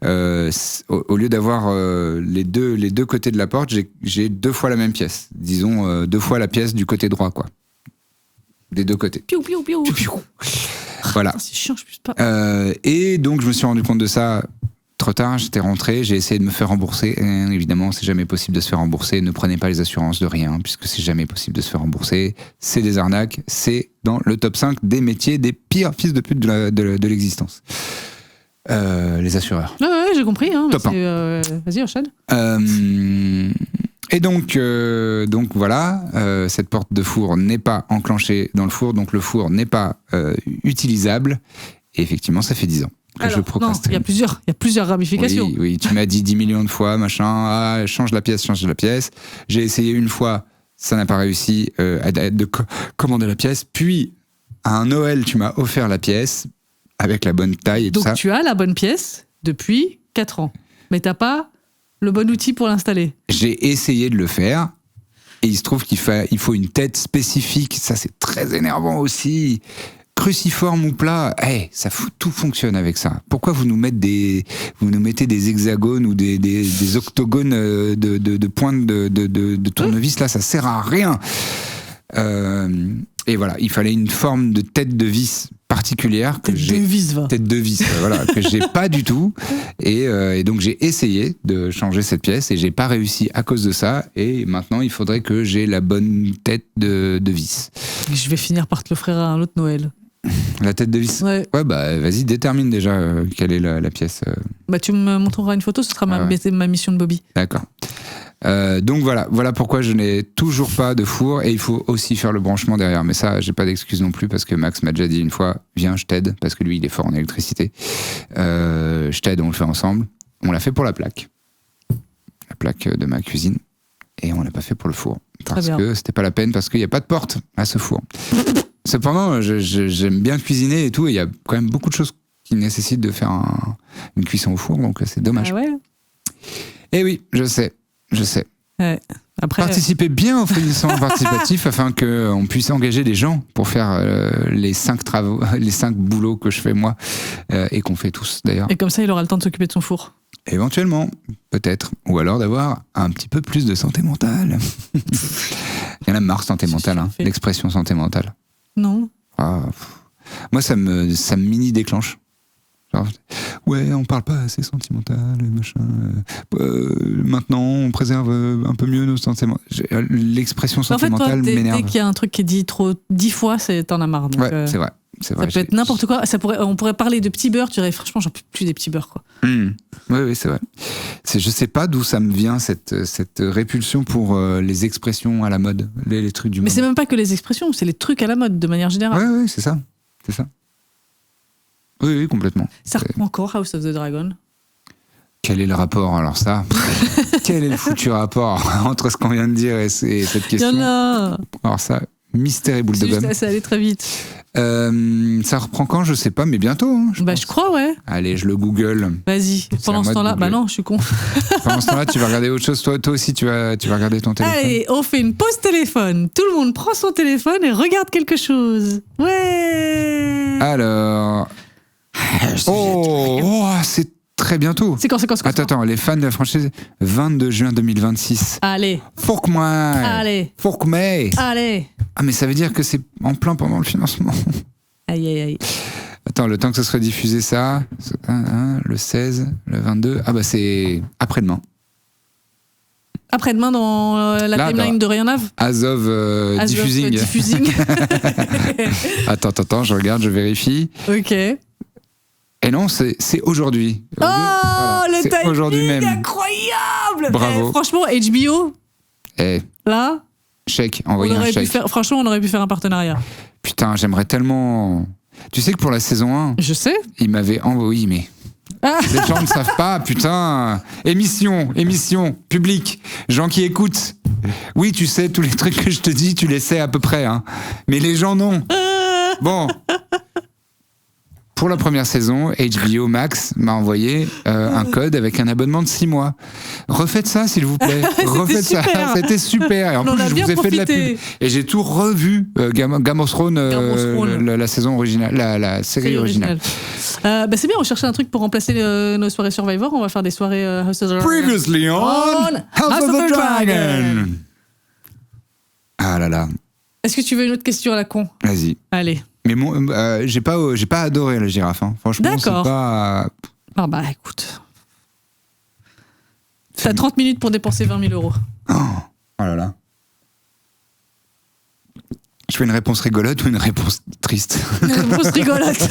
au lieu d'avoir les deux côtés de la porte, j'ai 2 fois la même pièce. Disons 2 fois la pièce du côté droit, quoi. Des 2 côtés. Piou, piou, piou. Piou, piou. Voilà. C'est chiant, je puisse pas. Et donc, je me suis rendu compte de ça trop tard. J'étais rentré, j'ai essayé de me faire rembourser. Et évidemment, c'est jamais possible de se faire rembourser. Ne prenez pas les assurances de rien, puisque c'est jamais possible de se faire rembourser. C'est des arnaques. C'est dans le top 5 des métiers des pires fils de pute de l'existence. Les assureurs. Ouais, j'ai compris. Hein, top 1. Vas-y, enchaîne. Et donc voilà, cette porte de four n'est pas enclenchée dans le four, donc le four n'est pas utilisable. Et effectivement, ça fait 10 ans que je procrastine. Non, il y a plusieurs ramifications. Oui, tu m'as dit 10 millions de fois, machin, change la pièce. J'ai essayé une fois, ça n'a pas réussi de commander la pièce. Puis, à un Noël, tu m'as offert la pièce avec la bonne taille et tout ça. Donc, tu as la bonne pièce depuis 4 ans. Mais t'as pas le bon outil pour l'installer. J'ai essayé de le faire. Et il se trouve qu'il faut une tête spécifique. Ça, c'est très énervant aussi. Cruciforme ou plat, tout fonctionne avec ça. Pourquoi vous nous mettez des hexagones ou des octogones de pointes de tournevis, là, ça sert à rien. Et voilà, il fallait une forme de tête de vis particulière que j'ai pas du tout. Et donc j'ai essayé de changer cette pièce et j'ai pas réussi à cause de ça. Et maintenant, il faudrait que j'ai la bonne tête de vis. Je vais finir par te l'offrir à un autre Noël. La tête de vis. Ouais, vas-y, détermine déjà quelle est la pièce. Tu me montreras une photo, ce sera ma mission de Bobby. D'accord. Donc voilà pourquoi je n'ai toujours pas de four, et il faut aussi faire le branchement derrière. Mais ça, j'ai pas d'excuse non plus, parce que Max m'a déjà dit une fois, viens, je t'aide, parce que lui, il est fort en électricité. Je t'aide, on le fait ensemble. On l'a fait pour la plaque de ma cuisine, et on l'a pas fait pour le four, parce que c'était pas la peine, parce qu'il y a pas de porte à ce four. Cependant, j'aime bien cuisiner et tout, et il y a quand même beaucoup de choses qui nécessitent de faire une cuisson au four, donc c'est dommage. Ah ouais. Et oui, je sais. Ouais. Après, participez bien au financement participatif afin qu'on puisse engager des gens pour faire les 5 boulots que je fais moi, et qu'on fait tous d'ailleurs. Et comme ça, il aura le temps de s'occuper de son four. Éventuellement, peut-être. Ou alors d'avoir un petit peu plus de santé mentale. Il y en a marre, santé mentale, l'expression santé mentale. Non. Moi, ça me mini-déclenche. Genre, ouais, on parle pas assez sentimental, machin. Maintenant, on préserve un peu mieux nos sentiments. L'expression sentimentale m'énerve. Dès qu'il y a un truc qui est dit 10 fois, t'en as marre. Donc, ouais, c'est vrai. Ça peut être n'importe quoi. On pourrait parler de petits beurres. Tu dirais, franchement, j'en peux plus des petits beurres, quoi. Oui, c'est vrai. Je sais pas d'où ça me vient, cette répulsion pour les expressions à la mode, les trucs du monde. Mais c'est même pas que les expressions, c'est les trucs à la mode, de manière générale. Oui, c'est ça. Oui, complètement. Ça reprend encore House of the Dragon. Quel est le rapport, alors ça? Quel est le foutu rapport entre ce qu'on vient de dire et cette question? Il y en a. Alors ça, mystère et boule de gomme. Ça allait très vite. Ça reprend quand? Je sais pas, mais bientôt. Je crois, ouais. Allez, je le google. Vas-y. Pendant ce temps-là, non, je suis con. Pendant ce temps-là, tu vas regarder autre chose. Toi aussi, tu vas regarder ton téléphone. Allez, on fait une pause téléphone. Tout le monde prend son téléphone et regarde quelque chose. Ouais. Alors. C'est très bientôt. C'est quand Attends, les fans de la franchise, 22 juin 2026. Allez. Fork-moi. Allez. Fork-moi. Allez. Ah, mais ça veut dire que c'est en plein pendant le financement. Aïe. Attends, le temps que ce soit diffusé, ça, le 16, le 22, c'est après-demain. Après-demain dans la timeline de Rayonave. Azov Diffusing. Attends, je regarde, je vérifie. Ok. Et non, c'est aujourd'hui. Le timing aujourd'hui même. Incroyable. Bravo. Franchement, HBO. Là. Chèque, envoyez un chèque. Franchement, on aurait pu faire un partenariat. Putain, j'aimerais tellement. Tu sais que pour la saison 1. Je sais. Il m'avait envoyé, mais. Les gens ne savent pas, putain. Émission, public, gens qui écoutent. Oui, tu sais, tous les trucs que je te dis, tu les sais à peu près, hein. Mais les gens, non. Bon. Pour la première saison, HBO Max m'a envoyé un code avec un abonnement de 6 mois. Refaites ça, s'il vous plaît. Refaites ça. C'était super. Et en plus, je vous ai fait de la pub. Et j'ai tout revu, Game of Thrones, la saison originale, la série originale. C'est bien, on cherchait un truc pour remplacer nos soirées Survivor. On va faire des soirées House of the Dragon. Previously on House of the Dragon. Ah là là. Est-ce que tu veux une autre question à la con? Vas-y. Allez. Mais j'ai pas adoré la girafe. Hein. Franchement, d'accord. C'est pas. Écoute. T'as 30 minutes pour dépenser 20 000 €. Oh là là. Je fais une réponse rigolote ou une réponse triste? Une réponse rigolote.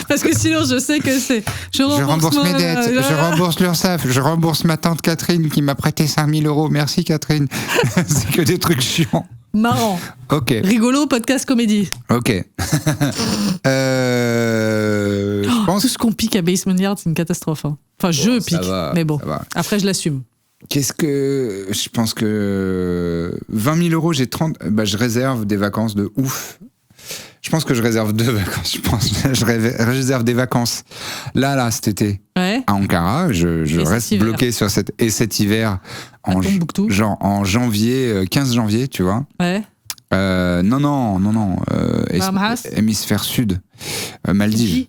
Parce que sinon, je sais que c'est. Je rembourse mes dettes, je rembourse l'URSSAF, je rembourse ma tante Catherine qui m'a prêté 5 000 €. Merci Catherine. C'est que des trucs chiants. Marrant. Ok. Rigolo, podcast comédie. Ok. Tout ce qu'on pique à Basement Yard, c'est une catastrophe. Hein. Enfin, je pique, mais bon. Après, je l'assume. Qu'est-ce que... Je pense que 20 000 €, j'ai 30... je réserve des vacances de ouf. Je pense que je réserve 2 vacances. Je réserve des vacances. Là, cet été, à Ankara. Je reste bloqué sur cet hiver en janvier, 15 janvier, tu vois. Ouais. Non. Hémisphère sud. Maldives.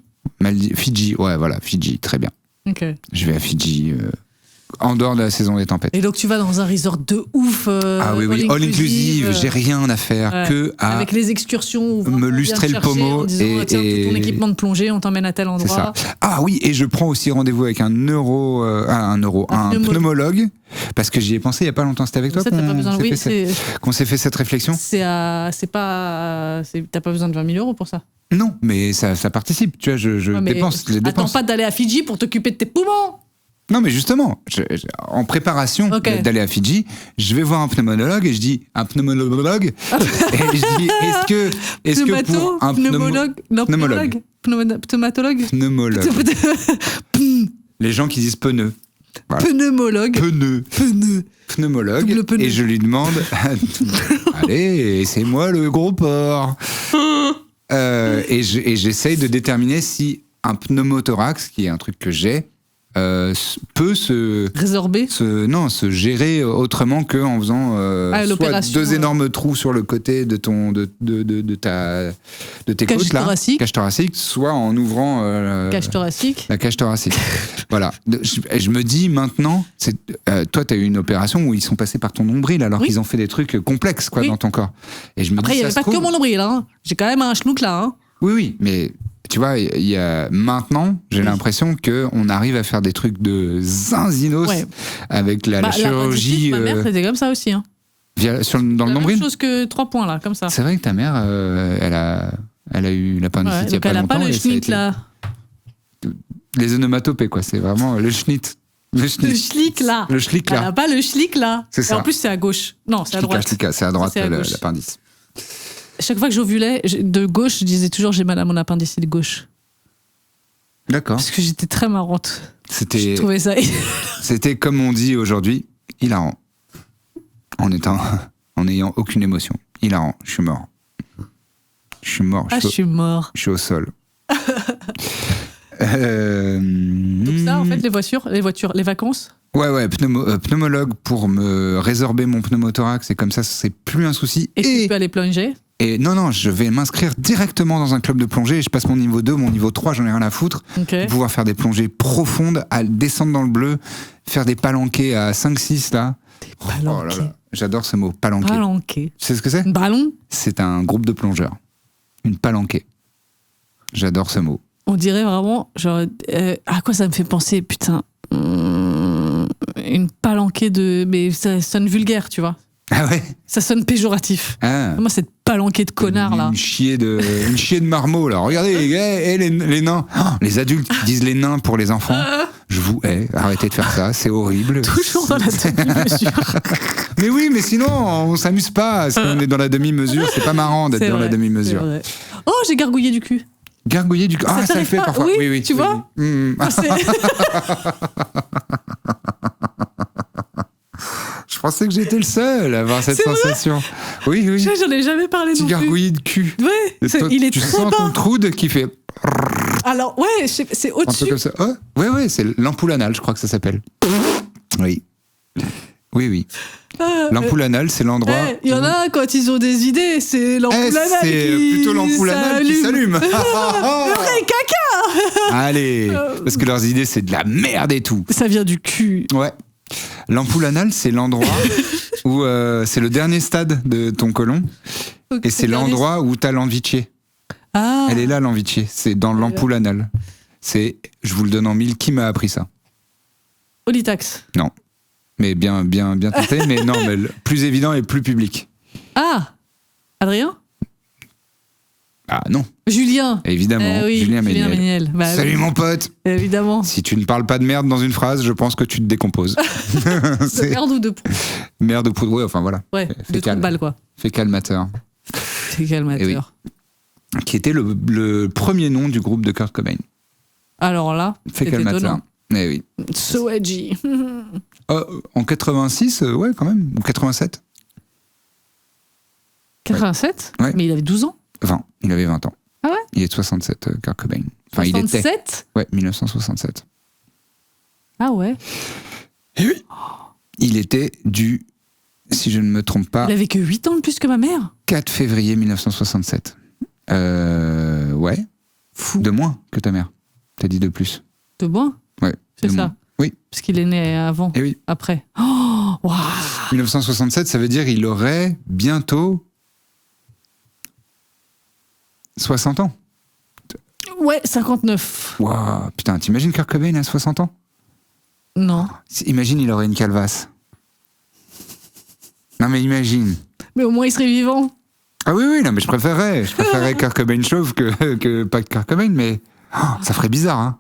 Fidji, ouais, voilà, Fidji, très bien. Ok. Je vais à Fidji... en dehors de la saison des tempêtes. Et donc tu vas dans un resort de ouf. Oui, all inclusive, j'ai rien à faire que à. Avec les excursions, me lustrer le pommeau et ton équipement de plongée, on t'emmène à tel endroit. C'est ça. Ah oui, et je prends aussi rendez-vous avec un pneumologue, parce que j'y ai pensé il y a pas longtemps. C'était avec toi qu'on s'est fait cette réflexion. T'as pas besoin de 20 000 € pour ça. Non, mais ça participe. Tu vois, je dépense les dépenses. Attends pas d'aller à Fidji pour t'occuper de tes poumons. Non, mais justement, en préparation d'aller à Fidji, je vais voir un pneumologue et je dis un pneumologue et je dis est-ce que pour un pneumologue, les gens qui disent pneu, voilà. Pneumologue, pneumologue, et je lui demande allez, c'est moi le gros porc, et j'essaye de déterminer si un pneumothorax, qui est un truc que j'ai, peut se gérer autrement qu'en faisant soit 2 énormes trous sur le côté de tes côtes là, cage thoracique, soit en ouvrant la cage thoracique. Voilà. Je me dis maintenant, toi t'as eu une opération où ils sont passés par ton nombril alors qu'ils ont fait des trucs complexes dans ton corps. Et je me après il n'y avait pas que mon nombril, hein. J'ai quand même un schnouk là. Hein. Oui, mais tu vois, maintenant, j'ai l'impression qu'on arrive à faire des trucs de zinzinos avec la chirurgie. Ma mère, c'était comme ça aussi. Hein. Dans le nombril. Même chose que 3 points, là, comme ça. C'est vrai que ta mère, elle a eu l'appendicite il y a pas longtemps. Elle n'a pas le schnitt, là. Les onomatopées, quoi. C'est vraiment le schnitt. Le schlick, là. Le schlick, là. Elle n'a pas le schlick, là. C'est ça. Et en plus, c'est à gauche. Non, c'est à droite. C'est à droite, l'appendice. Chaque fois que j'ovulais, de gauche, je disais toujours j'ai mal à mon appendicite gauche. D'accord. Parce que j'étais très marrante. Je trouvais ça. C'était comme on dit aujourd'hui, hilarant. En n'ayant aucune émotion. Hilarant. Je suis mort. Je suis mort. Je suis mort. Je suis au sol. Donc ça, en fait, les vacances. Ouais, pneumologue pour me résorber mon pneumothorax, et comme ça, c'est plus un souci. Et tu peux aller plonger. Et non, je vais m'inscrire directement dans un club de plongée, et je passe mon niveau 2, mon niveau 3, j'en ai rien à foutre. Okay. Pouvoir faire des plongées profondes, à descendre dans le bleu, faire des palanqués à 5-6 là. Des palanqués. Oh là là, j'adore ce mot, palanqué. Palanqué. Tu sais ce que c'est ? Ballon ? C'est un groupe de plongeurs. Une palanquée. J'adore ce mot. On dirait vraiment, genre, à quoi ça me fait penser, putain, une palanquée de... Mais ça sonne vulgaire, tu vois. Ah ouais. Ça sonne péjoratif. Ah. Moi, cette palanquée de connards, là. Une chier de marmots, là. Regardez, les nains. Oh, les adultes qui disent les nains pour les enfants. Je vous hais. Arrêtez de faire ça. C'est horrible. Toujours dans la demi-mesure. Mais oui, mais sinon, on s'amuse pas. Si on est dans la demi-mesure, c'est pas marrant d'être dans la demi-mesure. Oh, j'ai gargouillé du cul. Gargouiller du cul. Ah, ça le fait parfois. Oui, tu vois. Je pensais que j'étais le seul à avoir cette sensation. Vrai. Oui. J'en ai jamais parlé non plus. Gargouiller de cul. Ouais, il est tu très sens bas. ton troude qui fait... Alors, ouais, c'est au-dessus. Un peu comme ça. Oh, ouais, c'est l'ampoule anale, je crois que ça s'appelle. Oui. L'ampoule anale, c'est l'endroit... Il y en a, quand ils ont des idées, c'est l'ampoule anale c'est plutôt l'ampoule anale qui s'allume. Caca. Allez, parce que leurs idées, c'est de la merde et tout. Ça vient du cul. Ouais. L'ampoule anale, c'est l'endroit où c'est le dernier stade de ton côlon. Okay, et c'est l'endroit où t'as l'envitier. Ah. Elle est là, l'envitier. C'est dans l'ampoule anale. Je vous le donne en mille. Qui m'a appris ça ? Olitax. Non. Mais bien tenté, mais non, mais plus évident et plus public. Ah, Adrien ? Ah non. Julien. Évidemment, oui, Julien Méniel. Bah, salut mon pote. Évidemment. Si tu ne parles pas de merde dans une phrase, je pense que tu te décomposes. De merde ou de poudre ? Merde ou poudre, ouais, enfin voilà. Ouais, de trou de balle, quoi. Fécalmateur. Fécalmateur. Oui. Qui était le premier nom du groupe de Kurt Cobain. Alors là, fait quel matin. Eh oui. So edgy. En 86, ouais, quand même. Ou 87. 87 ouais. Mais il avait 12 ans. 20. Il avait 20 ans. Ah ouais? Il est de 67, Kurt Cobain. Enfin, 67? Il était. Ouais, 1967. Ah ouais. Et oui. Il était du, si je ne me trompe pas... Il avait que 8 ans de plus que ma mère. 4 février 1967. Ouais. Fou. De moins que ta mère. T'as dit de plus. De moins? Ouais. C'est ça. Moins. Oui. Parce qu'il est né avant. Et oui. Après. Oh, waouh. 1967, ça veut dire il aurait bientôt 60 ans. Ouais, 59. Waouh, putain, t'imagines Kurt Cobain à 60 ans? Non. Imagine, il aurait une calvasse. Non mais imagine. Mais au moins, il serait vivant. Ah oui, non mais je préférerais Kurt Cobain chauve que pas Kurt Cobain, mais ça ferait bizarre, hein.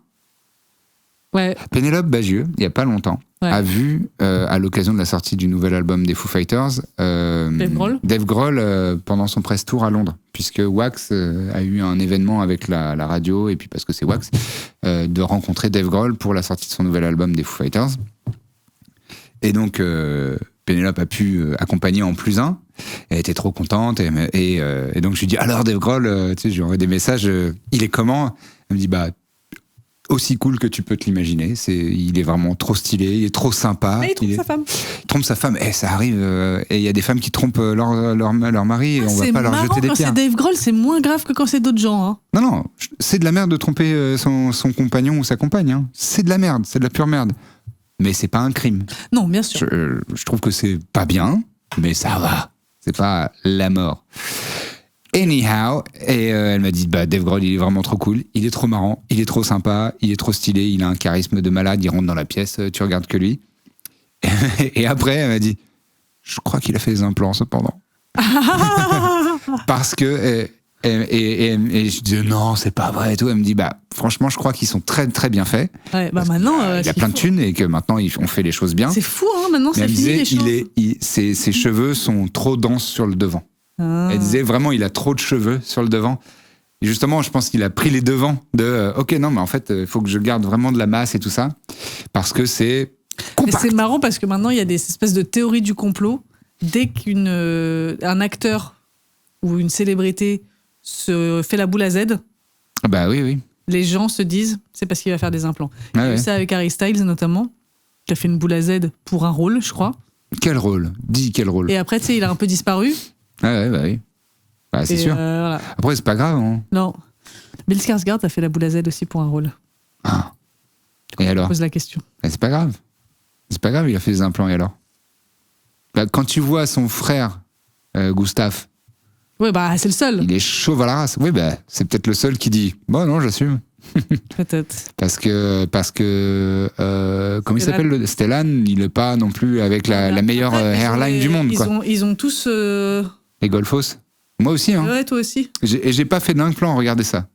Ouais. Pénélope Bagieux, il n'y a pas longtemps, ouais. a vu, à l'occasion de la sortie du nouvel album des Foo Fighters, Dave Grohl pendant son press tour à Londres, puisque Wax a eu un événement avec la radio, et puis parce que c'est Wax, de rencontrer Dave Grohl pour la sortie de son nouvel album des Foo Fighters. Et donc, Pénélope a pu accompagner en plus un. Elle était trop contente, et donc je lui dis, alors Dave Grohl, tu sais, je lui envoie des messages, il est comment? Elle me dit, bah, aussi cool que tu peux te l'imaginer. Il est vraiment trop stylé, il est trop sympa. Mais il trompe sa femme. Il trompe sa femme, ça arrive. Et il y a des femmes qui trompent leur mari, et on va pas leur jeter des pierres. Quand c'est Dave Grohl, c'est moins grave que quand c'est d'autres gens. Hein. Non, c'est de la merde de tromper son compagnon ou sa compagne. Hein. C'est de la merde, c'est de la pure merde. Mais c'est pas un crime. Non, bien sûr. Je trouve que c'est pas bien, mais ça va. C'est pas la mort. Anyhow, et elle m'a dit, bah, Dave Grohl, il est vraiment trop cool, il est trop marrant, il est trop sympa, il est trop stylé, il a un charisme de malade, il rentre dans la pièce, tu regardes que lui. Et après, elle m'a dit, je crois qu'il a fait des implants cependant. Parce que, et je dis, non, c'est pas vrai et tout. Elle me dit, bah, franchement, je crois qu'ils sont très, très bien faits. Ouais, bah maintenant, il y a plein de thunes et que maintenant, on fait les choses bien. C'est fou, hein, maintenant, c'est fini les choses. Ses cheveux sont trop denses sur le devant. Elle disait vraiment, il a trop de cheveux sur le devant. Et justement, je pense qu'il a pris les devants de ok, non, mais en fait, il faut que je garde vraiment de la masse et tout ça. Parce que c'est compact. Et c'est marrant parce que maintenant, il y a des espèces de théories du complot. Dès qu'un acteur ou une célébrité se fait la boule à Z, bah oui. Les gens se disent, c'est parce qu'il va faire des implants. Il y a eu ça avec Harry Styles notamment, qui a fait une boule à Z pour un rôle, je crois. Quel rôle? Dis quel rôle? Et après, tu sais, il a un peu disparu. Ouais, bah oui. Bah, c'est sûr. Voilà. Après, c'est pas grave. Hein. Non. Bill Skarsgård a fait la boule à Z aussi pour un rôle. Ah. Et alors? Je pose la question. Bah, c'est pas grave. C'est pas grave, il a fait des implants, et alors? Bah, quand tu vois son frère, Gustave. Ouais, bah, c'est le seul. Il est chauve à la race. Oui, bah, c'est peut-être le seul qui dit, bon, non, j'assume. Peut-être. Parce que comment il s'appelle, Stellan, il est pas non plus avec la meilleure hairline du monde. Ils ont tous... Les golfos. Moi aussi, hein. Ouais, toi aussi. J'ai pas fait d'implant, regardez ça.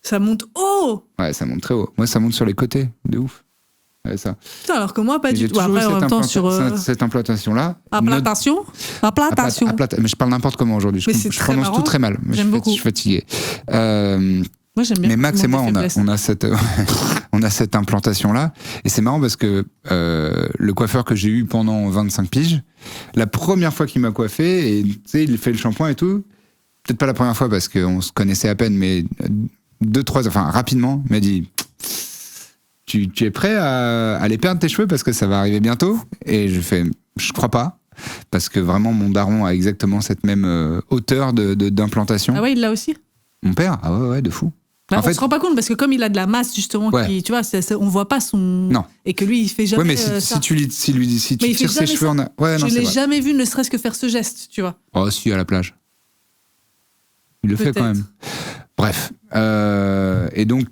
Ça monte haut. Ouais, ça monte très haut. Moi, ça monte sur les côtés, de ouf. Ouais, ça. Putain, alors que moi, pas du tout. Après, en même temps, sur cette implantation-là. Implantation. Mais je parle n'importe comment aujourd'hui. Je prononce tout très mal. J'aime beaucoup. Je suis fatigué. Moi, j'aime bien. Mais Max et moi, on a cette implantation-là. Et c'est marrant parce que le coiffeur que j'ai eu pendant 25 piges, la première fois qu'il m'a coiffé, et tu sais, il fait le shampoing et tout, peut-être pas la première fois parce qu'on se connaissait à peine, mais 2-3, enfin rapidement, il m'a dit, tu es prêt à aller perdre tes cheveux parce que ça va arriver bientôt? Et je fais, je crois pas. Parce que vraiment, mon daron a exactement cette même hauteur d'implantation. Ah ouais, il l'a aussi? Mon père? Ah ouais, de fou. Bah, on se rend pas compte parce que comme il a de la masse justement, qui, tu vois, on voit pas son. Non. Et que lui, il fait jamais. Ouais, mais si tu tires ses cheveux en. Ouais, non, je l'ai jamais vu, ne serait-ce que faire ce geste, tu vois. Oh, si, à la plage. Il le fait quand même. Bref. Et donc,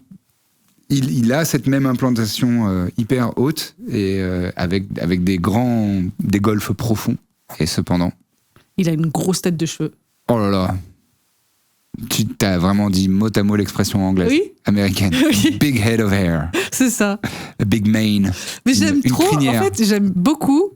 il a cette même implantation hyper haute et avec des golfes profonds. Et cependant. Il a une grosse tête de cheveux. Oh là là. Tu t'as vraiment dit mot à mot l'expression anglaise, américaine. Oui. Big head of hair. C'est ça. A big mane. Mais j'aime trop, crinière. En fait, j'aime beaucoup.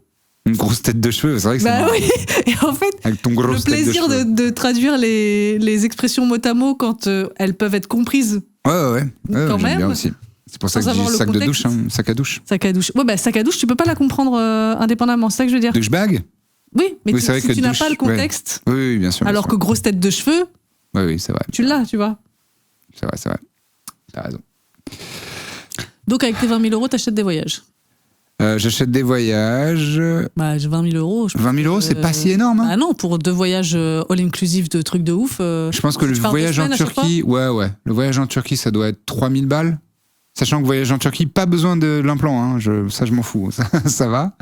Une grosse tête de cheveux, c'est vrai que c'est marrant. Oui. Et en fait, avec ton le plaisir de traduire les expressions mot à mot quand elles peuvent être comprises Ouais, quand j'aime même. bien aussi. C'est pour ça que je dis sac de douche, sac à douche. Sac à douche. Ouais, bah, sac à douche, tu peux pas la comprendre indépendamment, c'est ça que je veux dire. Douchebag ? Oui, mais c'est vrai si que tu n'as pas le contexte. Ouais. Oui, bien sûr. Alors que grosse tête de cheveux. Oui, c'est vrai. Tu l'as, tu vois. C'est vrai. T'as raison. Donc, avec tes 20 000 euros, t'achètes des voyages. J'achète des voyages. Bah, 20 000 euros. 20 000 euros, c'est pas si énorme. Ah non, pour 2 voyages all-inclusive de trucs de ouf. Je pense que le voyage en Turquie, ouais. Le voyage en Turquie, ça doit être 3 000 balles. Sachant que voyage en Turquie, pas besoin de l'implant. Hein. Ça, je m'en fous. Ça va.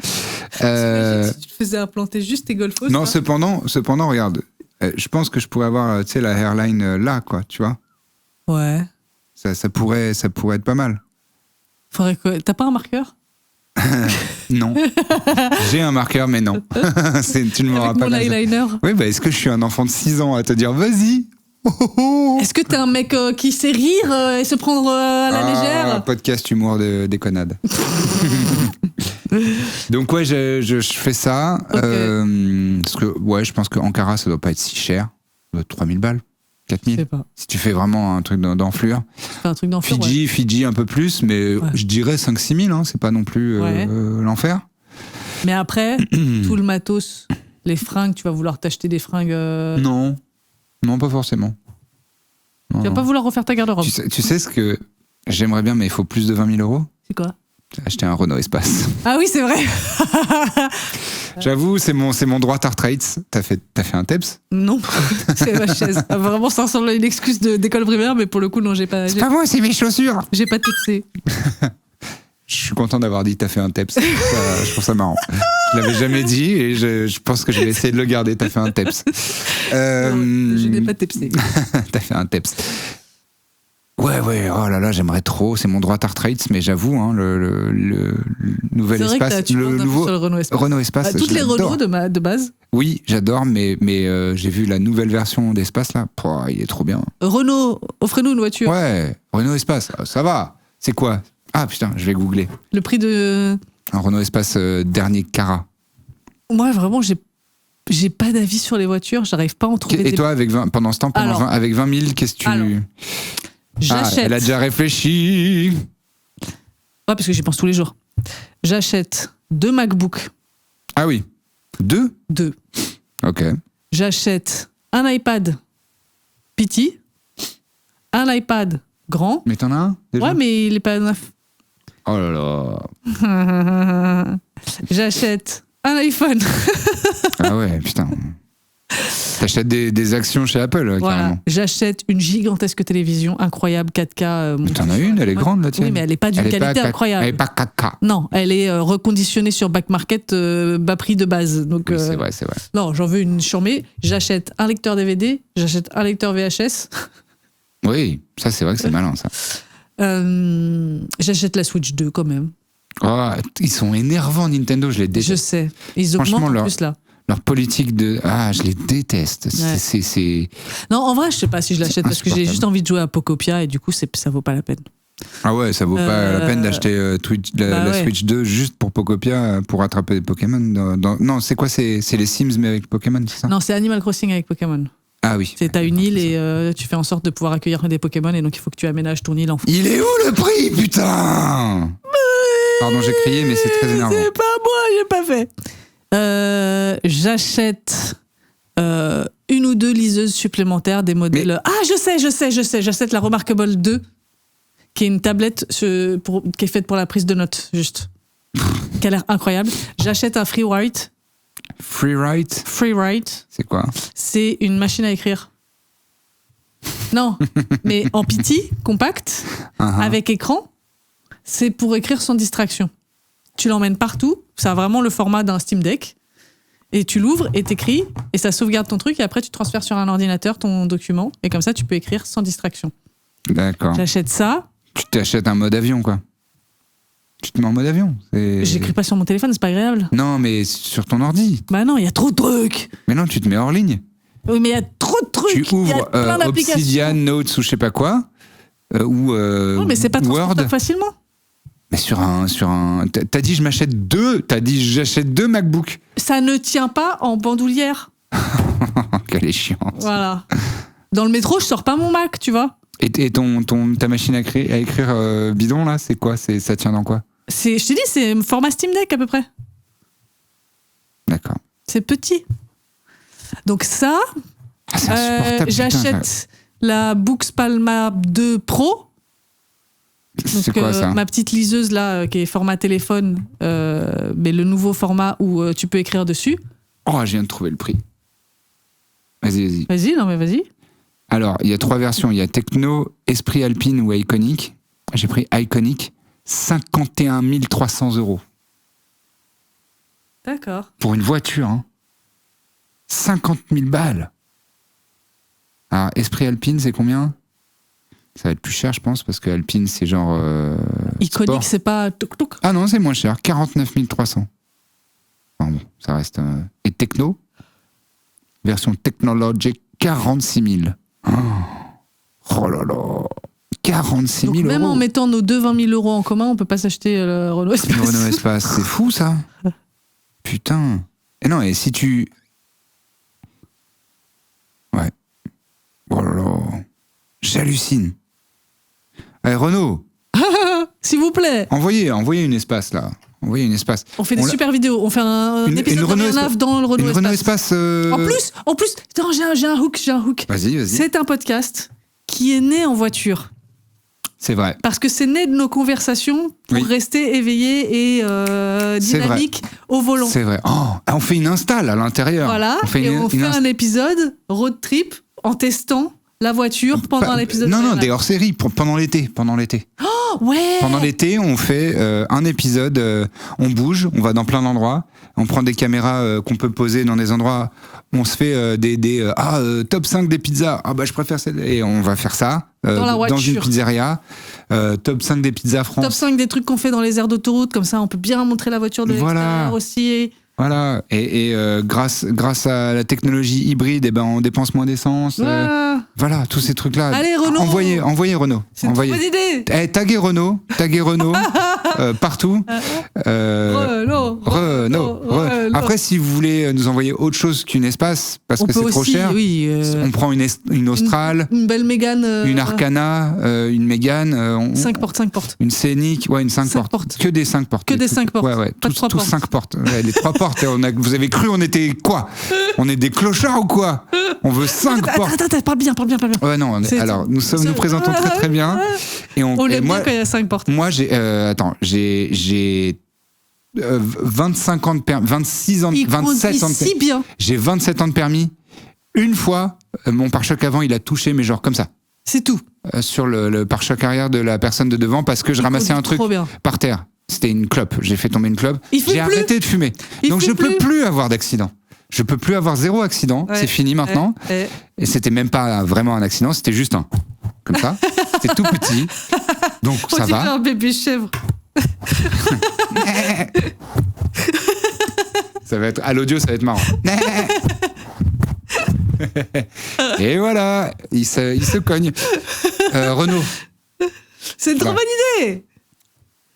Si tu te faisais implanter juste tes golfos. Non, cependant, regarde. Je pense que je pourrais avoir, tu sais, la hairline là, quoi. Tu vois. Ouais. Ça pourrait être pas mal. Faudrait que. T'as pas un marqueur? Non. J'ai un marqueur, mais non. Tu ne m'auras pas. Mon eyeliner. Oui, bah, est-ce que je suis un enfant de 6 ans à te dire vas-y? Est-ce que t'es un mec qui sait rire et se prendre à la légère? Podcast humour de déconnade. Donc ouais, je fais ça. Okay. Parce que je pense qu'Ankara, ça doit pas être si cher. Ça doit être 3 000 balles. 4 000. Si tu fais vraiment un truc d'enflure. Fidji un peu plus, mais je dirais 5-6 000, hein, c'est pas non plus l'enfer. Mais après, tout le matos, les fringues, tu vas vouloir t'acheter des fringues... Non, pas forcément. Tu vas pas vouloir refaire ta garde-robe. Tu sais ce que j'aimerais bien, mais il faut plus de 20 000 euros. C'est quoi? Acheter un Renault Espace. Ah oui, c'est vrai. J'avoue, c'est mon droit art rates. T'as fait un TEPS? Non, c'est ma chaise. Vraiment, ça ressemble à une excuse d'école primaire, mais pour le coup, non, j'ai pas. C'est pas moi, c'est mes chaussures. J'ai pas TEPSé. Je suis content d'avoir dit t'as fait un TEPS. Je trouve ça marrant. Je l'avais jamais dit et je pense que je vais essayer de le garder. T'as fait un TEPS. Non, je n'ai pas TEPSé. T'as fait un TEPS. Ouais, oh là là, j'aimerais trop. C'est mon droit art rates, mais j'avoue, hein, le nouvel espace, le nouveau Renault Espace. Toutes les Renault de base. Oui, j'adore, mais j'ai vu la nouvelle version d'Espace là. Il est trop bien. Renault, offrez-nous une voiture. Ouais, Renault Espace, ça va. C'est quoi? Ah putain, je vais googler. Le prix de... Un Renault Espace dernier Cara. Moi, vraiment, j'ai pas d'avis sur les voitures. J'arrive pas à en trouver. Et toi, avec 20, pendant ce temps, avec 20 000, qu'est-ce que tu... J'achète. Elle a déjà réfléchi. Ouais, parce que j'y pense tous les jours. J'achète 2 MacBooks. Ah oui. 2? Ok. J'achète un iPad petit, un iPad grand. Mais t'en as un déjà? Ouais, mais il est pas neuf. Oh là là. J'achète un iPhone. Ah ouais, putain. T'achètes des actions chez Apple, carrément. J'achète une gigantesque télévision incroyable 4K. T'en as une, elle est grande, la tienne. Oui, mais elle n'est pas d'une qualité incroyable. Elle n'est pas 4K. Non, elle est reconditionnée sur Back Market, bas prix de base. Donc, oui, c'est vrai. Non, j'en veux une chambée. J'achète un lecteur DVD, j'achète un lecteur VHS. Oui, ça c'est vrai que c'est malin, ça. J'achète la Switch 2 quand même. Oh, ils sont énervants, Nintendo, je les déteste. Je sais. Ils augmentent en plus là. Leur politique de... Ah, je les déteste. Ouais. C'est... Non, en vrai, je sais pas si je l'achète parce que j'ai juste envie de jouer à Pokopia et du coup, ça vaut pas la peine. Ah ouais, ça vaut pas la peine d'acheter la Switch 2 juste pour Pokopia, pour attraper des Pokémon. Non, c'est quoi? C'est les Sims mais avec Pokémon, c'est ça? Non, c'est Animal Crossing avec Pokémon. Ah oui. T'as une île et tu fais en sorte de pouvoir accueillir des Pokémon et donc il faut que tu aménages ton île en fait. Il est où le prix, putain? Pardon, j'ai crié, mais c'est très énervant. C'est pas moi, j'ai pas fait. J'achète une ou 2 liseuses supplémentaires, des modèles... Ah, je sais, j'achète la Remarkable 2, qui est une tablette qui est faite pour la prise de notes, juste. Qui a l'air incroyable. J'achète un FreeWrite. FreeWrite. C'est quoi? C'est une machine à écrire. Non, mais en petit, compact, avec écran. C'est pour écrire sans distraction. Tu l'emmènes partout, ça a vraiment le format d'un Steam Deck, et tu l'ouvres et t'écris, et ça sauvegarde ton truc, et après tu transfères sur un ordinateur ton document, et comme ça tu peux écrire sans distraction. D'accord. J'achète ça. Tu t'achètes un mode avion, quoi. Tu te mets en mode avion. J'écris pas sur mon téléphone, c'est pas agréable. Non, mais sur ton ordi. Bah non, il y a trop de trucs. Mais non, tu te mets hors ligne. Oui, mais il y a trop de trucs. Tu ouvres Obsidian, Notes ou je sais pas quoi, ou non, mais c'est pas transportable facilement. Mais sur un... T'as dit j'achète 2 MacBooks. Ça ne tient pas en bandoulière. Quelle est chiante. Voilà. Dans le métro, je sors pas mon Mac, tu vois. Et ta machine à écrire bidon, là, c'est quoi? Ça tient dans quoi? Je t'ai dit, c'est format Steam Deck à peu près. D'accord. C'est petit. Donc ça, j'achète la Boox Palma 2 Pro. C'est quoi ça? Ma petite liseuse là, qui est format téléphone, mais le nouveau format où tu peux écrire dessus. Oh, je viens de trouver le prix. Vas-y. Vas-y. Alors, il y a 3 versions. Il y a Techno, Esprit Alpine ou Iconic. J'ai pris Iconic, 51 300 €. D'accord. Pour une voiture, hein. 50 000 balles. Alors, Esprit Alpine, c'est combien? Ça va être plus cher, je pense, parce que Alpine, c'est genre... Iconic, sport. c'est pas... Ah non, c'est moins cher. 49 300. Enfin bon, ça reste... Et Techno, version Technologic, 46 000. Oh là là, 46 000 €. Donc même en mettant nos 20 000 € en commun, on peut pas s'acheter le Renault Espace. Le Renault Espace, c'est fou ça. Putain. Et non, et si tu... Ouais. Oh là là. J'hallucine. Allez, Renault. S'il vous plaît. Envoyez une Espace là. Envoyez une Espace. On fait des super vidéos. On fait un épisode de Rien dans le Renault Espace. Renault Espace. En plus, attends, j'ai un hook. Vas-y. C'est un podcast qui est né en voiture. C'est vrai. Parce que c'est né de nos conversations pour rester éveillé et dynamique au volant. C'est vrai. Oh, on fait une install à l'intérieur. Voilà. On fait un épisode road trip en testant la voiture pendant l'épisode. Non, des hors-série pendant l'été. Oh, ouais. Pendant l'été, on fait un épisode, on bouge, on va dans plein d'endroits, on prend des caméras qu'on peut poser dans des endroits où on se fait top 5 des pizzas. Ah bah je préfère celle et on va faire ça dans une pizzeria. Top 5 des pizzas France. Top 5 des trucs qu'on fait dans les aires d'autoroute, comme ça on peut bien montrer la voiture de l'extérieur aussi. Voilà, et grâce à la technologie hybride, on dépense moins d'essence. Voilà, tous ces trucs-là. Allez, Renault. Envoyez Renault. C'est une bonne idée. Taguez Renault partout. Renault. Après, si vous voulez nous envoyer autre chose qu'une Espace, parce que c'est trop cher, on prend une Austral, une belle Mégane, une Arcana, une Mégane, 5 portes. Une Scénic, une 5 portes. Que des 5 portes. Que des 5 portes. Ouais, tous 5 portes. Les 3 portes. Vous avez cru on était quoi? On est des clochards ou quoi? On veut 5 portes. Attends, parle bien. Ouais, non, alors nous présentons très bien. Et on l'aime bien quand il y a 5 portes. Moi, j'ai 25 ans de permis, 26 ans, 27 ans de permis. Si bien. J'ai 27 ans de permis. Une fois, mon pare-choc avant, il a touché, mais genre comme ça. C'est tout. Sur le pare-choc arrière de la personne de devant parce que je ramassais un truc par terre. C'était une clope. J'ai fait tomber une clope. J'ai arrêté de fumer. Donc je peux plus avoir d'accident. Je peux plus avoir 0 accident. C'est fini maintenant. Et c'était même pas vraiment un accident. C'était juste un. Comme ça. C'était tout petit. Donc ça va. Un bébé chèvre. Ça va être à l'audio, ça va être marrant. Et voilà, il se cogne. Renault. C'est une trop bonne idée.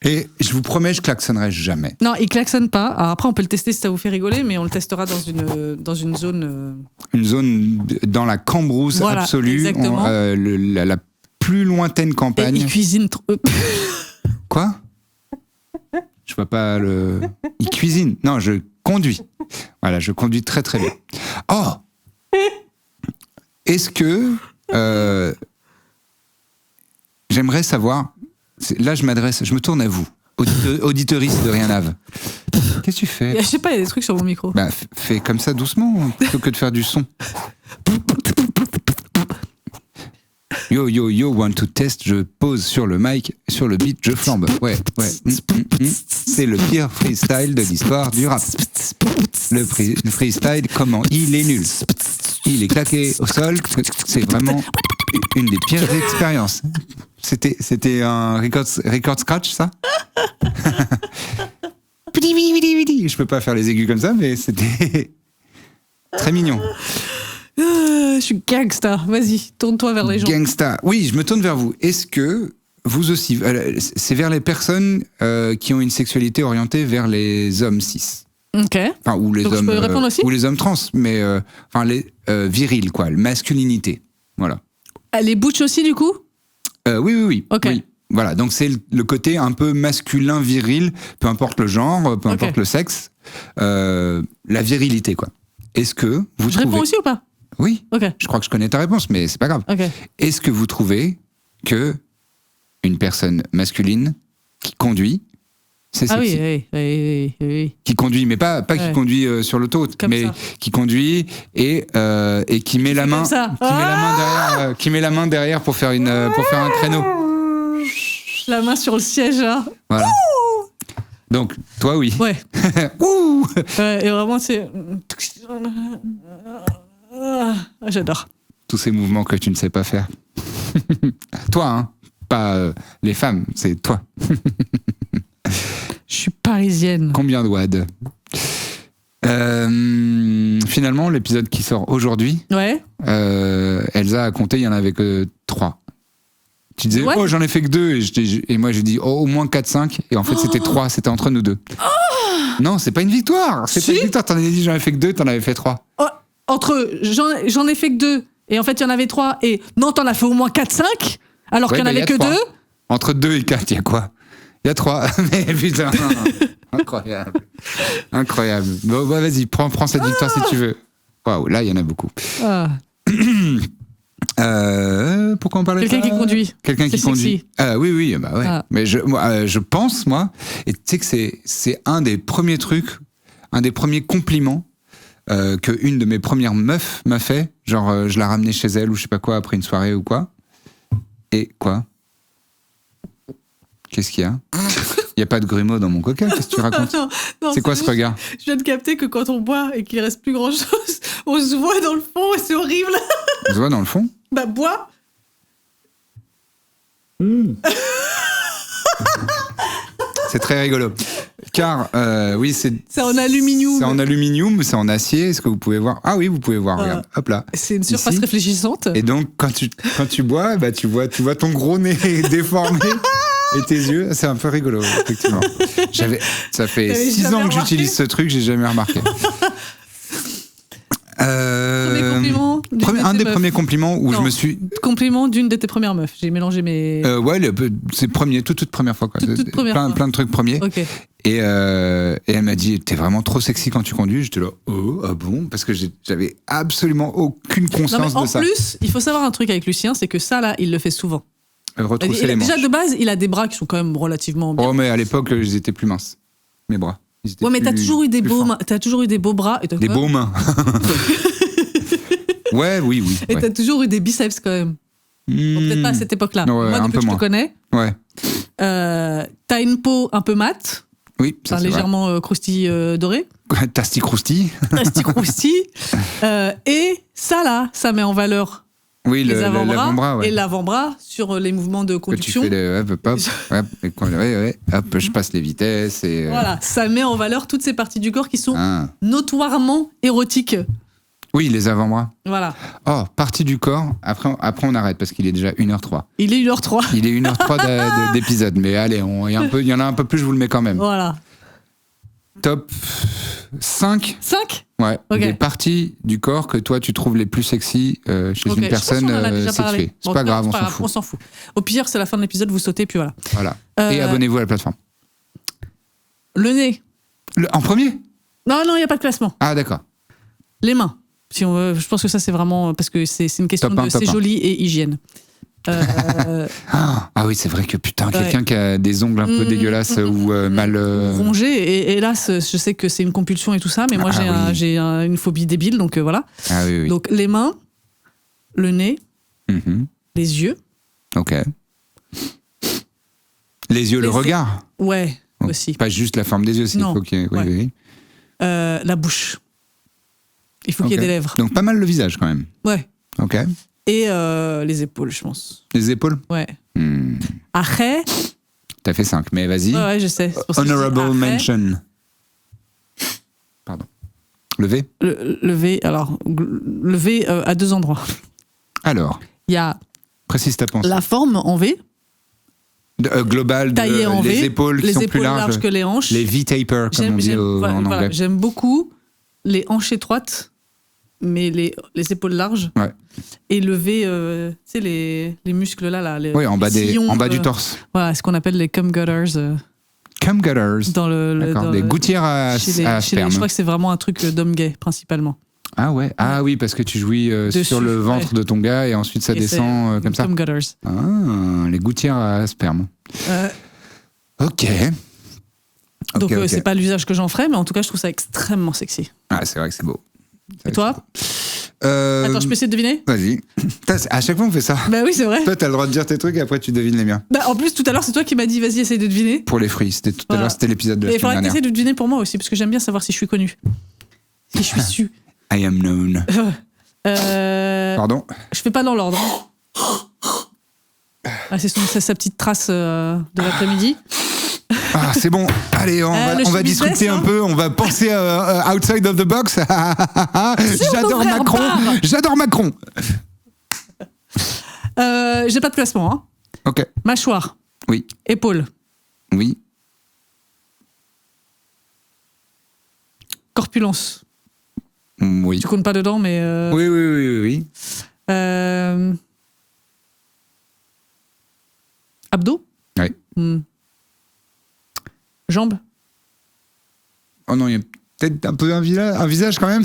Et je vous promets, je klaxonnerai jamais. Non, il klaxonne pas. Alors après, on peut le tester si ça vous fait rigoler, mais on le testera dans une zone. Une zone dans la cambrousse absolue. Exactement. La plus lointaine campagne. Et il cuisine trop. Quoi? Je vois pas le. Il cuisine. Non, je conduis. Voilà, je conduis très très bien. Oh! Est-ce que j'aimerais savoir. Là, je me tourne à vous, auditeuriste de Rien Ave. Qu'est-ce que tu fais? Je sais pas, il y a des trucs sur mon micro. Bah, fais comme ça doucement, plutôt que de faire du son. Yo, want to test, je pose sur le mic, sur le beat, je flambe. Ouais. C'est le pire freestyle de l'histoire du rap. Le freestyle, comment il est nul. Il est claqué au sol, c'est vraiment une des pires expériences. C'était un record scratch, ça? Je peux pas faire les aigus comme ça, mais c'était très mignon. Je suis gangsta. Vas-y, tourne-toi vers les gens. Gangsta. Oui, je me tourne vers vous. Est-ce que vous aussi, c'est vers les personnes qui ont une sexualité orientée vers les hommes cis? Ok. Enfin, ou les donc hommes, je peux répondre aussi ou les hommes trans, mais les virils, quoi, la masculinité. Voilà. Les butch aussi, du coup? Oui. Okay. Oui. Voilà, donc c'est le côté un peu masculin, viril, peu importe le genre, peu importe le sexe, la virilité, quoi. Est-ce que vous trouvez... réponds aussi ou pas? Oui, je crois que je connais ta réponse, mais c'est pas grave. Est-ce que vous trouvez que une personne masculine qui conduit, c'est sexy? Oui. Qui conduit, mais pas qui conduit sur l'autoroute, mais ça. Qui conduit et qui met la main, qui met la main derrière pour faire un créneau. La main sur le siège, là. Voilà. Donc, toi, oui. Ouais. Et vraiment, c'est... J'adore. Tous ces mouvements que tu ne sais pas faire. Toi, hein. Pas les femmes, c'est toi. Je suis parisienne. Combien de wads? Finalement, l'épisode qui sort aujourd'hui, Elsa a compté, il y en avait que 3. Tu disais, j'en ai fait que 2, et moi j'ai dit, au moins 4-5, et en fait c'était 3, c'était entre nous 2. Non, c'est pas une victoire, pas une victoire, t'en avais dit j'en ai fait que 2, t'en avais fait 3. Entre j'en ai fait que 2, et en fait il y en avait 3, et non, t'en as fait au moins 4-5, alors qu'il y en avait que 2. Entre 2 et 4, il y a quoi? Il y a 3, mais putain, incroyable. Bon, vas-y, prends cette victoire si tu veux. Waouh, là il y en a beaucoup. Pourquoi on parlait de ça? Quelqu'un qui conduit. Quelqu'un qui conduit. Oui, bah ouais. Mais je pense, moi, et tu sais que c'est un des premiers trucs, un des premiers compliments que une de mes premières meufs m'a fait. Genre, je la ramenais chez elle ou je sais pas quoi après une soirée ou quoi. Et quoi? Qu'est-ce qu'il y a? Il y a pas de grumeaux dans mon coca, qu'est-ce que tu racontes? Non, c'est quoi ce regard? Je viens de capter que quand on boit et qu'il reste plus grand-chose, on se voit dans le fond et c'est horrible. On se voit dans le fond? Bah, bois. C'est très rigolo. Car, oui, c'est en aluminium. C'est en aluminium, c'est en acier. Est-ce que vous pouvez voir? Ah oui, vous pouvez voir, regarde. Hop là. C'est une surface ici. Réfléchissante. Et donc, quand tu bois, bah, tu vois ton gros nez déformé. Et tes yeux, c'est un peu rigolo, effectivement. Ça fait 6 ans que j'utilise ce truc, j'ai jamais remarqué. Un des premiers compliments où je me suis... Compliment d'une de tes premières meufs. J'ai mélangé mes... c'est premier, toute première fois. Quoi. Toute première fois. Plein de trucs premiers. Okay. Et elle m'a dit, t'es vraiment trop sexy quand tu conduis. J'étais là, ah bon? Parce que j'avais absolument aucune conscience de ça. En plus, il faut savoir un truc avec Lucien, c'est que ça, là, il le fait souvent. Retrousser les manches. Déjà, de base, il a des bras qui sont quand même relativement bien. Oh, mais à l'époque, ils étaient plus minces. Mes bras. Mais t'as toujours eu des beaux bras. Et des beaux mains. Oui. Et t'as toujours eu des biceps quand même. Bon, peut-être pas à cette époque-là. Moi, depuis que je te connais. Ouais. T'as une peau un peu mate. Oui, ça, légèrement croustille dorée. Tasti croustille. Et ça, là, ça met en valeur les avant-bras et l'avant-bras sur les mouvements de conduction. Que tu fais hop, je passe les vitesses. Et, Voilà, ça met en valeur toutes ces parties du corps qui sont notoirement érotiques. Oui, les avant-bras. Voilà. Oh, partie du corps. Après on arrête parce qu'il est déjà 1h03. Il est 1h03. Il est 1h03 d'épisode. Mais allez, il y en a un peu plus, je vous le mets quand même. Voilà. Top 5. 5 ? Ouais. Okay. Des parties du corps que toi, tu trouves les plus sexy chez une personne sexuée. C'est pas grave, on s'en fout. Au pire, c'est la fin de l'épisode, vous sautez, puis voilà. Voilà. Et abonnez-vous à la plateforme. Le nez. En premier ? Non, il n'y a pas de classement. Ah, d'accord. Les mains. Si on veut, je pense que ça, c'est vraiment... Parce que c'est une question de c'est joli et hygiène. Ah oui, c'est vrai que putain, quelqu'un qui a des ongles un peu dégueulasses ou mal rongés, et hélas, je sais que c'est une compulsion et tout ça, mais moi j'ai une phobie débile, donc voilà. Ah oui. Donc les mains, le nez, les yeux. Ok. Les yeux, le regard. Ouais, aussi. Pas juste la forme des yeux, c'est faut qu'il y ait... Oui. La bouche. Il faut qu'il y ait des lèvres. Donc pas mal le visage quand même. Ouais. Ok. Et les épaules, je pense. Les épaules ? Ouais. Après... T'as fait 5, mais vas-y. Ouais, je sais. Honorable mention. Pardon. Le V ? Le V, alors... Le V à 2 endroits. Alors ? Il y a... Précise ta pensée. La forme en V. Global, taillée en V. Les épaules qui sont plus larges que les hanches. Les V-taper, comme on dit en anglais. J'aime beaucoup les hanches étroites. mais les épaules larges. Ouais. Et lever, tu sais, les muscles là. Oui, en bas du torse. Voilà, ce qu'on appelle les cum gutters. Cum gutters. D'accord, des gouttières à sperme. Je crois que c'est vraiment un truc d'homme gay, principalement. Ah ouais. Ah oui, parce que tu jouis sur le ventre de ton gars et ensuite ça descend comme ça. Cum gutters. Ah, les gouttières à sperme. Ok. Donc c'est pas l'usage que j'en ferais, mais en tout cas je trouve ça extrêmement sexy. Ah, c'est vrai que c'est beau. Et toi? Attends, je peux essayer de deviner? Vas-y. À chaque fois on fait ça. Bah oui, c'est vrai. Toi t'as le droit de dire tes trucs et après tu devines les miens. Bah en plus tout à l'heure c'est toi qui m'as dit vas-y essaye de deviner. Pour les fruits, c'était tout à l'heure, c'était l'épisode de la semaine dernière. Il faudrait que t'essayes de deviner pour moi aussi parce que j'aime bien savoir si je suis connu. Si je suis su. I am known. Pardon? Je fais pas dans l'ordre. Ah, c'est sa petite trace de l'après-midi. Ah, c'est bon. Allez, on va discuter un peu. On va penser outside of the box. J'adore Macron. J'adore Macron. J'ai pas de placement. Hein. Ok. Mâchoire. Oui. Épaule. Oui. Corpulence. Oui. Tu comptes pas dedans, mais... Oui. Abdos. Oui. Jambes. Oh non, il y a peut-être un peu un visage quand même.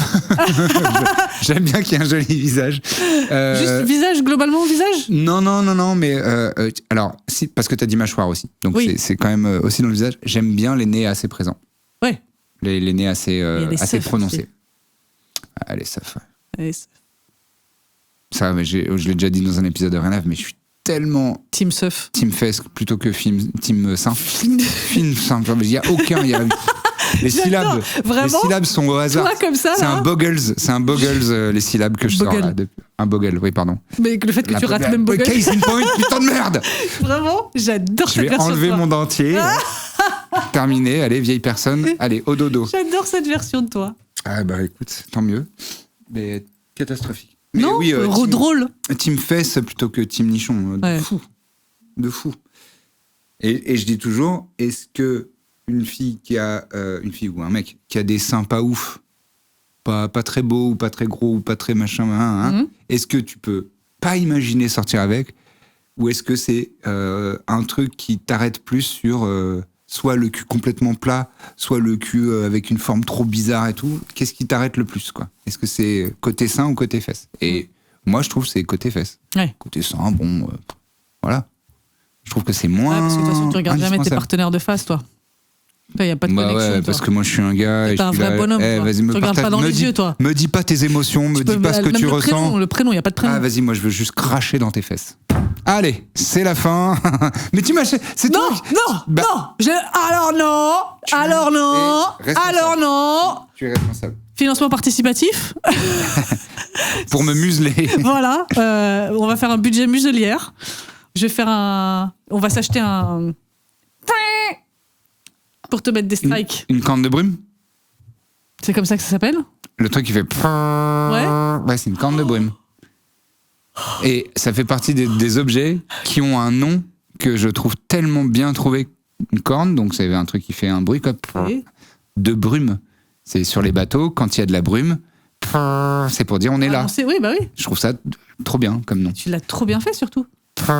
J'aime bien qu'il y ait un joli visage. Juste visage, globalement visage? Non, mais alors, si, parce que tu as dit mâchoire aussi. Donc c'est quand même aussi dans le visage. J'aime bien les nez assez présents. Ouais. Les nez assez prononcés. Aussi. Allez, ça fait. Ça, mais je l'ai déjà dit dans un épisode de Rien à voir, mais je suis tellement Team Seuf. Team Fesse plutôt que Team Sein. Film Sein. Il n'y a aucun. Les syllabes. Vraiment. Les syllabes sont au hasard. Toi, comme ça, c'est un boggles, les syllabes que je sors là. Un bogle, oui, pardon. Mais le fait que tu rates même bogle. Case in point, putain de merde. Vraiment, j'adore cette version. Je vais enlever mon dentier. Terminé, allez, vieille personne. Allez, au dodo. J'adore cette version de toi. Ah bah écoute, tant mieux. Mais catastrophique. Mais non, oui, drôle. Team Fesse plutôt que Team Nichon. De fou. Et je dis toujours, est-ce que une fille ou un mec qui a des seins pas ouf, pas très beaux ou pas très gros ou pas très machin, est-ce que tu peux pas imaginer sortir avec, ou est-ce que c'est un truc qui t'arrête plus sur soit le cul complètement plat, soit le cul avec une forme trop bizarre et tout? Qu'est-ce qui t'arrête le plus, quoi? Est-ce que c'est côté sein ou côté fesses? Et moi, je trouve que c'est côté fesses. Ouais. Côté sein, bon, voilà. Je trouve que c'est moins. Parce que de toute façon, tu regardes jamais tes partenaires de face, toi. Il n'y a pas de connexion. Ouais, parce que moi, je suis un gars. T'es un vrai bonhomme. Vas-y, tu regardes pas dans les yeux, toi. Me dis pas tes émotions, me dis pas ce que tu ressens. Le prénom, il n'y a pas de prénom. Ah, vas-y, moi, je veux juste cracher dans tes fesses. Allez, c'est la fin. Mais tu m'as... C'est non, toi. Non. Alors non. Tu es responsable. Financement participatif. Pour me museler. Voilà. On va faire un budget muselière. Je vais faire on va s'acheter un... Pour te mettre des strikes. Une corne de brume? C'est comme ça que ça s'appelle? Le truc qui fait... Ouais, c'est une corne de brume. Et ça fait partie des objets qui ont un nom que je trouve tellement bien trouvé. Une corne, donc c'est un truc qui fait un bruit comme... De brume. C'est sur les bateaux, quand il y a de la brume, c'est pour dire on est là. Oui, bah oui. Je trouve ça trop bien comme nom. Tu l'as trop bien fait, surtout. Oh,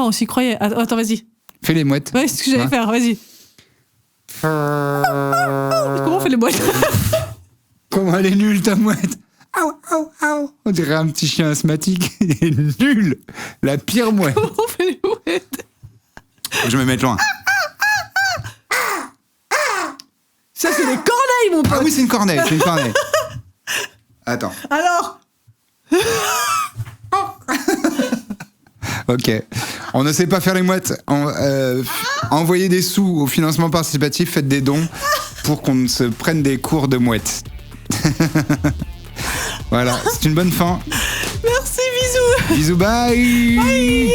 on s'y croyait. Attends, vas-y. Fais les mouettes. Ouais, c'est ce que j'allais faire, vas-y. Comment on fait les mouettes? Comment elle est nulle, ta mouette? On dirait un petit chien asthmatique. Il est nul. La pire mouette. Comment on fait les mouettes? Je vais me mettre loin. Ça, c'est des corneilles, mon pote. Ah oui, c'est une corneille. Attends. Alors? Ok. On ne sait pas faire les mouettes. Envoyez des sous au financement participatif, faites des dons pour qu'on se prenne des cours de mouettes. Voilà, c'est une bonne fin. Merci, bisous. Bisous, bye.